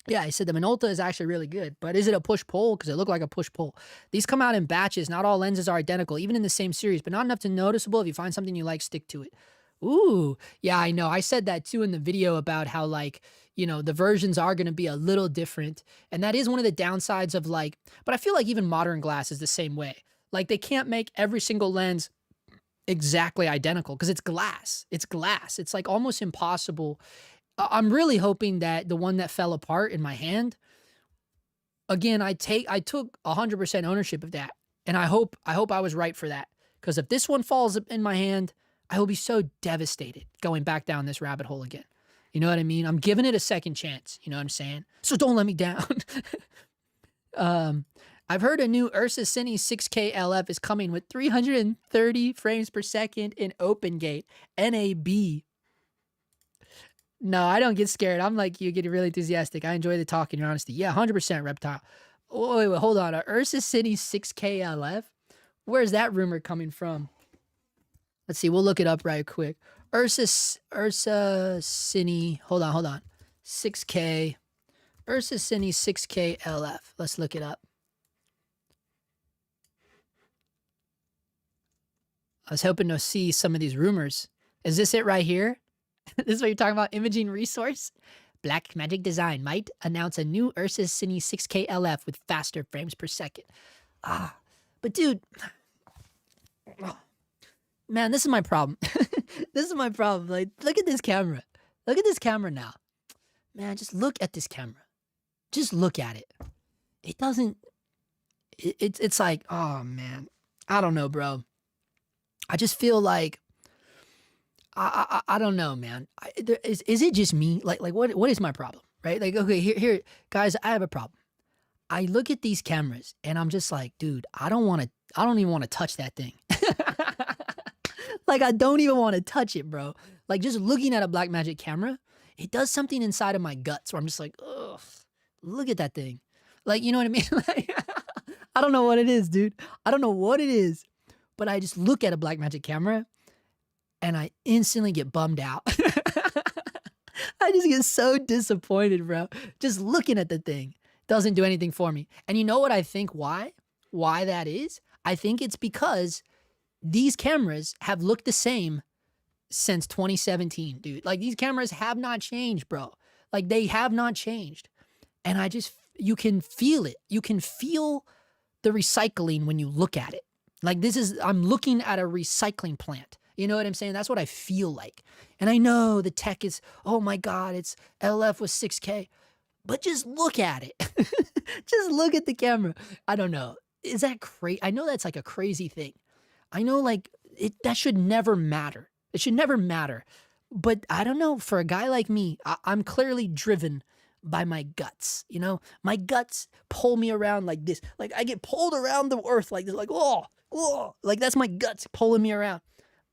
A: Yeah, I said the Minolta is actually really good, but is it a push-pull? Because it looked like a push-pull. These come out in batches. Not all lenses are identical, even in the same series, but not enough to noticeable. If you find something you like, stick to it. Ooh, yeah, I know. I said that too in the video about how, like, you know, the versions are going to be a little different. And that is one of the downsides of, like, but I feel like even modern glass is the same way. Like, they can't make every single lens exactly identical because it's glass. It's glass. It's like almost impossible. I'm really hoping that the one that fell apart in my hand, again, I took 100% ownership of that. And I hope I was right for that. Because if this one falls in my hand, I will be so devastated going back down this rabbit hole again. You know what I mean? I'm giving it a second chance. You know what I'm saying? So don't let me down. I've heard a new Ursa Cine 6K LF is coming with 330 frames per second in open gate, NAB. No, I don't get scared. I'm like you, getting really enthusiastic. I enjoy the talk and your honesty. Yeah, 100% Reptile. Oh, wait, hold on. A Ursa Cine 6K LF? Where's that rumor coming from? Let's see. We'll look it up right quick. Ursa Cine. Hold on. 6K. Ursa Cine 6K LF. Let's look it up. I was hoping to see some of these rumors. Is this it right here? This is what you're talking about? Imaging resource? Black Magic Design might announce a new Ursa Cine 6K LF with faster frames per second. But dude, man, this is my problem. This is my problem. Like, look at this camera. Look at this camera now. Man, just look at this camera. Just look at it. It doesn't, it's like, oh man, I don't know, bro. I just feel like, I don't know, man. Is it just me? Like what is my problem, right? Like, okay, here, guys, I have a problem. I look at these cameras and I'm just like, dude, I don't even want to touch that thing. Like, I don't even want to touch it, bro. Like, just looking at a Blackmagic camera, it does something inside of my guts where I'm just like, ugh, look at that thing. Like, you know what I mean? Like, I don't know what it is, dude. I don't know what it is. But I just look at a Blackmagic camera and I instantly get bummed out. I just get so disappointed, bro. Just looking at the thing doesn't do anything for me. And you know what I think why that is? I think it's because these cameras have looked the same since 2017, dude. Like, these cameras have not changed, bro. Like, they have not changed. And you can feel it. You can feel the recycling when you look at it. Like, I'm looking at a recycling plant. You know what I'm saying? That's what I feel like. And I know the tech is, oh my God, it's LF with 6K. But just look at it. Just look at the camera. I don't know. Is that crazy? I know that's like a crazy thing. I know, like, that should never matter. It should never matter. But I don't know. For a guy like me, I'm clearly driven by my guts. You know, my guts pull me around like this. Like, I get pulled around the earth like this. Like, oh, like, that's my guts pulling me around.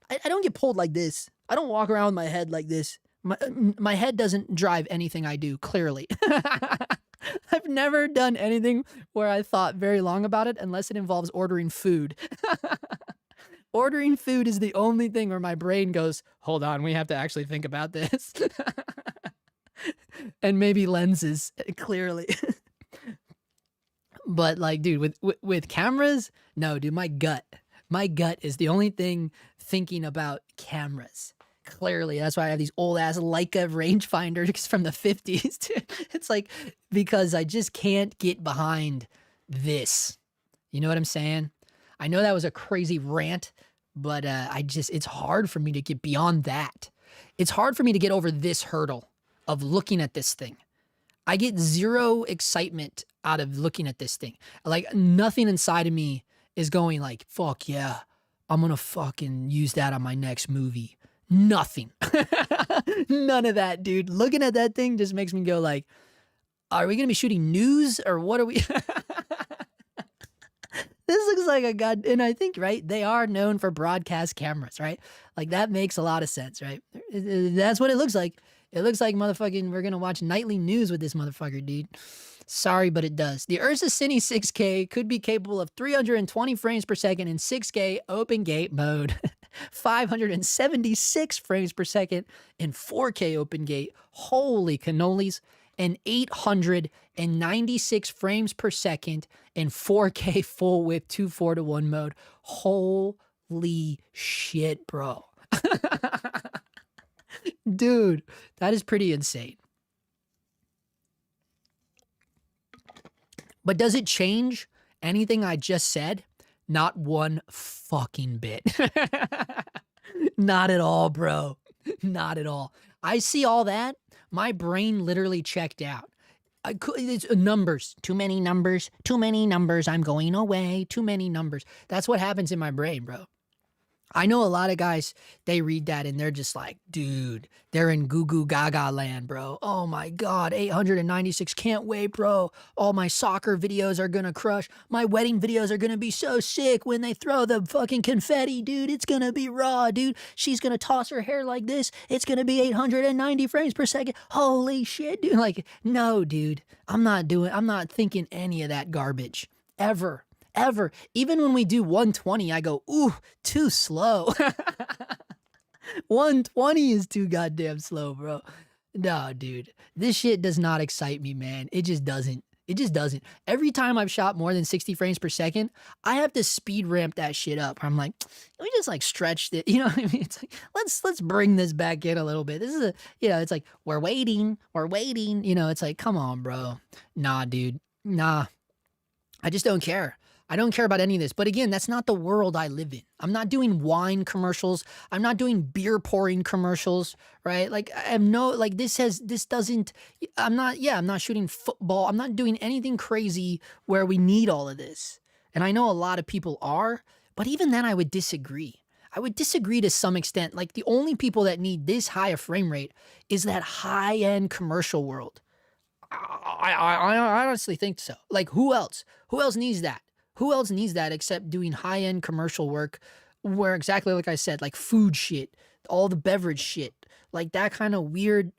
A: I don't get pulled like this. I don't walk around with my head like this. My head doesn't drive anything I do, clearly. I've never done anything where I thought very long about it unless it involves ordering food. Ordering food is the only thing where my brain goes, hold on, we have to actually think about this. And maybe lenses, clearly. But like, dude, with cameras, no, dude, my gut is the only thing thinking about cameras. Clearly, that's why I have these old ass Leica rangefinders from the 50s. Dude. It's like, because I just can't get behind this. You know what I'm saying? I know that was a crazy rant, but it's hard for me to get beyond that. It's hard for me to get over this hurdle of looking at this thing. I get zero excitement out of looking at this thing. Like, nothing inside of me is going like, fuck yeah, I'm gonna fucking use that on my next movie. Nothing. None of that, dude. Looking at that thing just makes me go like, are we gonna be shooting news or what are we? This looks like a god, and I think, right, they are known for broadcast cameras, right? Like, that makes a lot of sense, right? That's what it looks like. It looks like motherfucking, we're gonna watch nightly news with this motherfucker, dude. Sorry, but it does. The Ursa Cine 6K could be capable of 320 frames per second in 6K open gate mode, 576 frames per second in 4K open gate, holy cannolis, and 896 frames per second in 4K full width 2:4:1 mode. Holy shit, bro. Dude, that is pretty insane. But does it change anything I just said? Not one fucking bit. Not at all, bro. Not at all. I see all that. My brain literally checked out. It's numbers. Too many numbers. Too many numbers. I'm going away. Too many numbers. That's what happens in my brain, bro. I know a lot of guys, they read that and they're just like, dude, they're in goo goo gaga land, bro. Oh my God, 896, can't wait, bro. All my soccer videos are gonna crush. My wedding videos are gonna be so sick when they throw the fucking confetti, dude. It's gonna be raw, dude. She's gonna toss her hair like this. It's gonna be 890 frames per second. Holy shit, dude. Like, no, dude. I'm not thinking any of that garbage. Ever. Ever. Even when we do 120, I go, ooh, too slow. 120 is too goddamn slow, bro. No, dude. This shit does not excite me, man. It just doesn't. It just doesn't. Every time I've shot more than 60 frames per second, I have to speed ramp that shit up. I'm like, let me just like stretch it. You know what I mean? It's like, let's bring this back in a little bit. This is a, it's like, we're waiting. It's like, come on, bro. Nah, dude. Nah. I just don't care. I don't care about any of this. But again, that's not the world I live in. I'm not doing wine commercials. I'm not doing beer pouring commercials, right? Like I'm not shooting football. I'm not doing anything crazy where we need all of this. And I know a lot of people are, but even then I would disagree. I would disagree to some extent. Like the only people that need this high a frame rate is that high-end commercial world. I honestly think so. Like who else? Who else needs that? Who else needs that except doing high-end commercial work where exactly like I said, like food shit, all the beverage shit, like that kind of weird,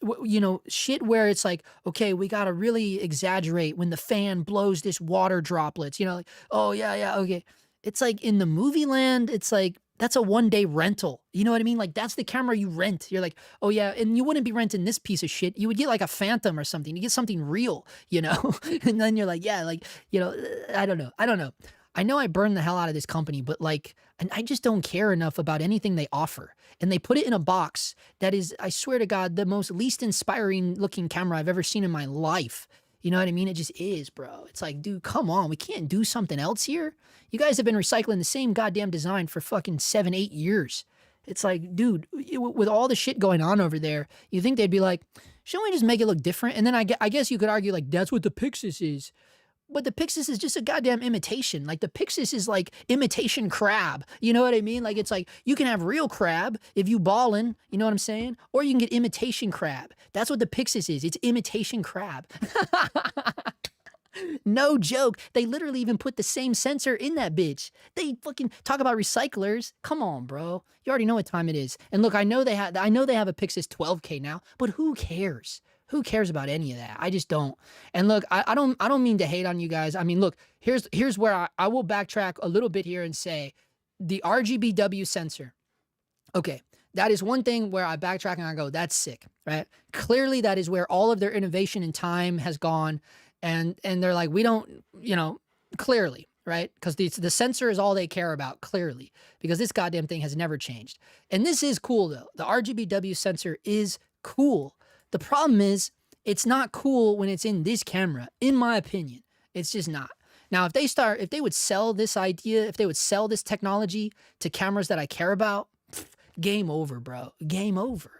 A: shit where it's like, okay, we got to really exaggerate when the fan blows this water droplets, like, oh yeah, okay. It's like in the movie land, it's like, that's a one-day rental. You know what I mean? Like that's the camera you rent. You're like, oh yeah, and you wouldn't be renting this piece of shit. You would get like a Phantom or something. You get something real, and then you're like, yeah, like, I don't know. I know I burned the hell out of this company, but like, and I just don't care enough about anything they offer. And they put it in a box that is, I swear to God, the most least inspiring looking camera I've ever seen in my life. You know what I mean? It just is, bro. It's like, dude, come on. We can't do something else here. You guys have been recycling the same goddamn design for fucking 7-8 years. It's like, dude, with all the shit going on over there, you think they'd be like, shouldn't we just make it look different? And then I guess you could argue like, that's what the Pixis is. But the Pixis is just a goddamn imitation. Like the Pixis is like imitation crab. You know what I mean? Like it's like you can have real crab if you ballin', you know what I'm saying? Or you can get imitation crab. That's what the Pixis is. It's imitation crab. No joke. They literally even put the same sensor in that bitch. They fucking talk about recyclers. Come on, bro. You already know what time it is. And look, I know they have a Pixis 12K now, but who cares? Who cares about any of that? I just don't. And look, I don't mean to hate on you guys. I mean, look, here's where I will backtrack a little bit here and say the RGBW sensor. Okay, that is one thing where I backtrack and I go, that's sick, right? Clearly that is where all of their innovation and time has gone. And they're like, we don't, clearly, right? Because the sensor is all they care about, clearly, because this goddamn thing has never changed. And this is cool though. The RGBW sensor is cool. The problem is it's not cool when it's in this camera, in my opinion. It's just not. Now, if they would sell this idea, if they would sell this technology to cameras that I care about, game over, bro. Game over.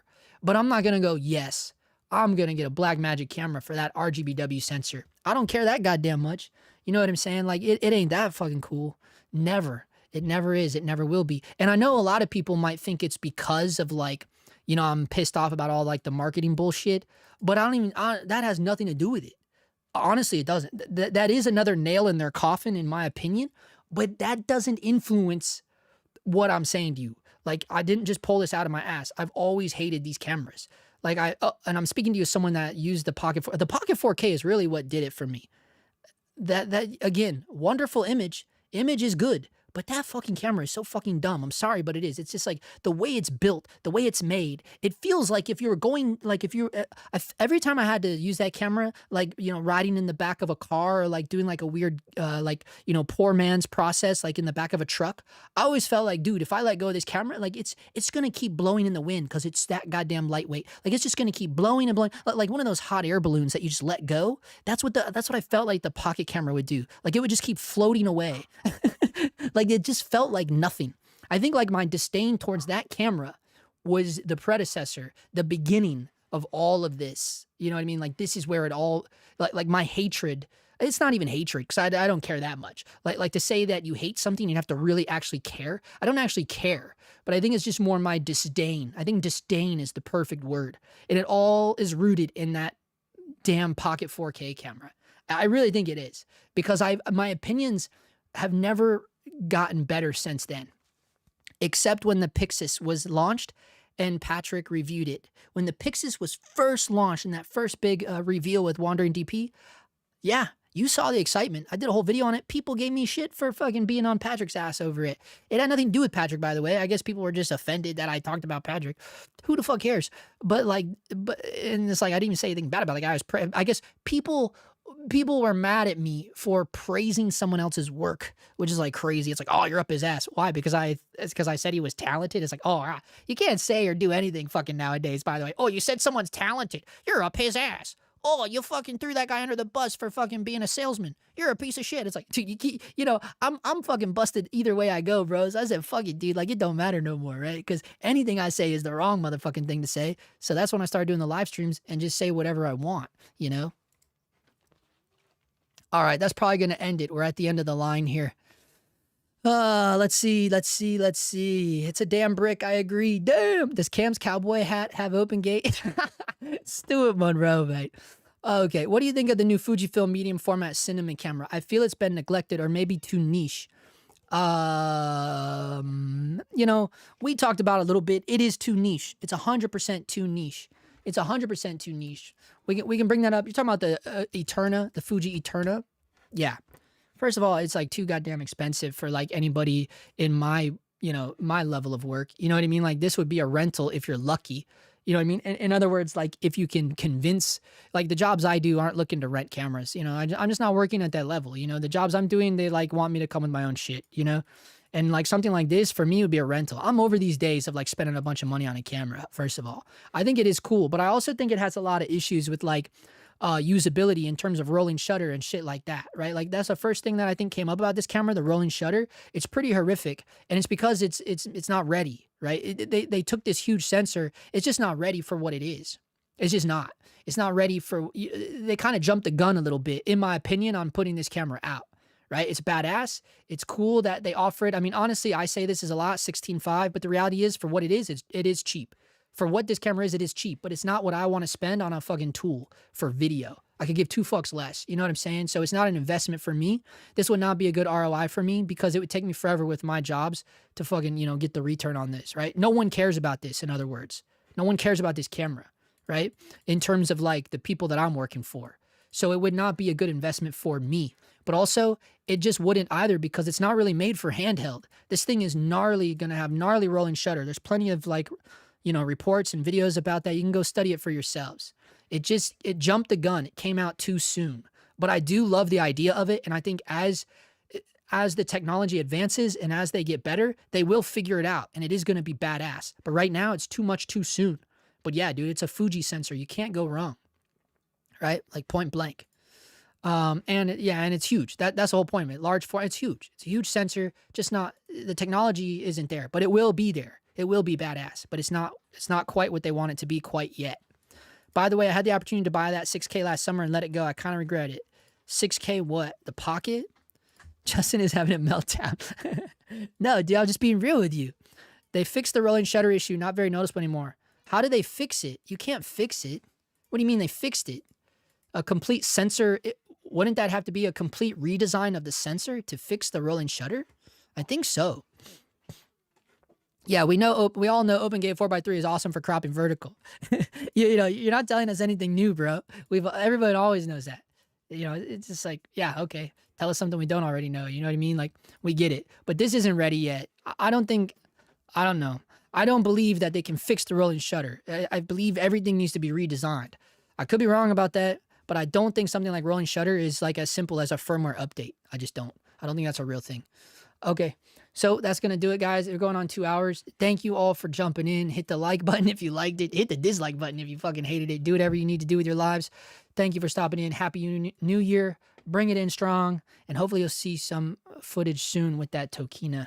A: But I'm not going to go, yes, I'm going to get a Blackmagic camera for that RGBW sensor. I don't care that goddamn much. You know what I'm saying? Like, it ain't that fucking cool. Never. It never is. It never will be. And I know a lot of people might think it's because of like, I'm pissed off about all like the marketing bullshit, but that has nothing to do with it. Honestly, it doesn't. That is another nail in their coffin, in my opinion, but that doesn't influence what I'm saying to you. Like, I didn't just pull this out of my ass. I've always hated these cameras. Like and I'm speaking to you as someone that used the Pocket 4. The Pocket 4K is really what did it for me. That again, wonderful image. Image is good. But that fucking camera is so fucking dumb. I'm sorry, but it is. It's just like the way it's built, the way it's made. It feels like if every time I had to use that camera, like, riding in the back of a car or like doing like a weird, poor man's process, like in the back of a truck, I always felt like, dude, if I let go of this camera, like it's going to keep blowing in the wind because it's that goddamn lightweight. Like it's just going to keep blowing and blowing, like one of those hot air balloons that you just let go. That's what I felt like the Pocket camera would do. Like it would just keep floating away. Like it just felt like nothing. I think like my disdain towards that camera was the predecessor, the beginning of all of this. You know what I mean? Like this is where it all, like my hatred It's not even hatred because I don't care that much. Like to say that you hate something, you have to really actually care. I don't actually care, but I think it's just more my disdain. I think disdain is the perfect word. And it all is rooted in that damn Pocket 4K camera. I really think it is because my opinions have never gotten better since then, except when the Pixis was launched and Patrick reviewed it. When the Pixis was first launched in that first big reveal with Wandering DP, yeah, you saw the excitement. I did a whole video on it. People gave me shit for fucking being on Patrick's ass over it. It had nothing to do with Patrick, by the way. I guess people were just offended that I talked about Patrick. Who the fuck cares? But and it's like, I didn't even say anything bad about the guy. I guess people were mad at me for praising someone else's work, which is like crazy. It's like, oh, you're up his ass. Why? Because I said he was talented. It's like, oh, you can't say or do anything fucking nowadays, by the way. Oh, you said someone's talented. You're up his ass. Oh, you fucking threw that guy under the bus for fucking being a salesman. You're a piece of shit. It's like, dude, I'm fucking busted either way I go, bros. I said, fuck it, dude. Like, it don't matter no more, right? Because anything I say is the wrong motherfucking thing to say. So that's when I started doing the live streams and just say whatever I want, you know? All right, that's probably going to end it. We're at the end of the line here. Let's see. It's a damn brick. I agree. Damn. Does Cam's cowboy hat have open gate? Stuart Monroe, mate. Okay. What do you think of the new Fujifilm medium format cinema camera? I feel it's been neglected or maybe too niche. We talked about it a little bit. It is too niche. It's 100% too niche. It's 100% too niche. We can bring that up. You're talking about the Eterna, the Fuji Eterna. Yeah. First of all, it's like too goddamn expensive for like anybody in my level of work. You know what I mean? Like this would be a rental if you're lucky. You know what I mean? In other words, like if you can convince, like the jobs I do aren't looking to rent cameras. You know, I'm just not working at that level. You know, the jobs I'm doing, they like want me to come with my own shit, you know? And like something like this for me would be a rental. I'm over these days of like spending a bunch of money on a camera, first of all. I think it is cool, but I also think it has a lot of issues with like usability in terms of rolling shutter and shit like that, right? Like that's the first thing that I think came up about this camera, the rolling shutter. It's pretty horrific, and it's because it's not ready, right? They took this huge sensor. It's just not ready for what it is. It's just not. It's not ready for. They kind of jumped the gun a little bit, in my opinion, on putting this camera out. Right? It's badass. It's cool that they offer it. I mean, honestly, I say this is a lot, 16.5, but the reality is for what it is cheap. For what this camera is, it is cheap, but it's not what I want to spend on a fucking tool for video. I could give 2 fucks less. You know what I'm saying? So it's not an investment for me. This would not be a good ROI for me because it would take me forever with my jobs to fucking, get the return on this, right? No one cares about this, in other words. No one cares about this camera, right? In terms of like the people that I'm working for. So it would not be a good investment for me. But also, it just wouldn't either because it's not really made for handheld. This thing is gnarly, going to have gnarly rolling shutter. There's plenty of like, reports and videos about that. You can go study it for yourselves. It jumped the gun. It came out too soon. But I do love the idea of it. And I think as the technology advances and as they get better, they will figure it out. And it is going to be badass. But right now, it's too much too soon. But yeah, dude, it's a Fuji sensor. You can't go wrong. Right? Like point blank. And it's huge. That's the whole point of it. Large format, it's huge. It's a huge sensor. Just not, the technology isn't there, but it will be there. It will be badass, but it's not quite what they want it to be quite yet. By the way, I had the opportunity to buy that 6K last summer and let it go. I kind of regret it. 6K what? The Pocket? Justin is having a meltdown. No, dude, I'm just being real with you. They fixed the rolling shutter issue, not very noticeable anymore. How did they fix it? You can't fix it. What do you mean they fixed it? A complete sensor, wouldn't that have to be a complete redesign of the sensor to fix the rolling shutter? I think so. Yeah, we all know OpenGate 4x3 is awesome for cropping vertical. You're not telling us anything new, bro. Everybody always knows that. It's just like, yeah, okay. Tell us something we don't already know. You know what I mean? Like, we get it. But this isn't ready yet. I don't know. I don't believe that they can fix the rolling shutter. I believe everything needs to be redesigned. I could be wrong about that, but I don't think something like rolling shutter is like as simple as a firmware update. I just don't. I don't think that's a real thing. Okay, so that's going to do it, guys. We're going on 2 hours. Thank you all for jumping in. Hit the like button if you liked it. Hit the dislike button if you fucking hated it. Do whatever you need to do with your lives. Thank you for stopping in. Happy New Year. Bring it in strong. And hopefully you'll see some footage soon with that Tokina.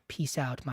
A: Peace out,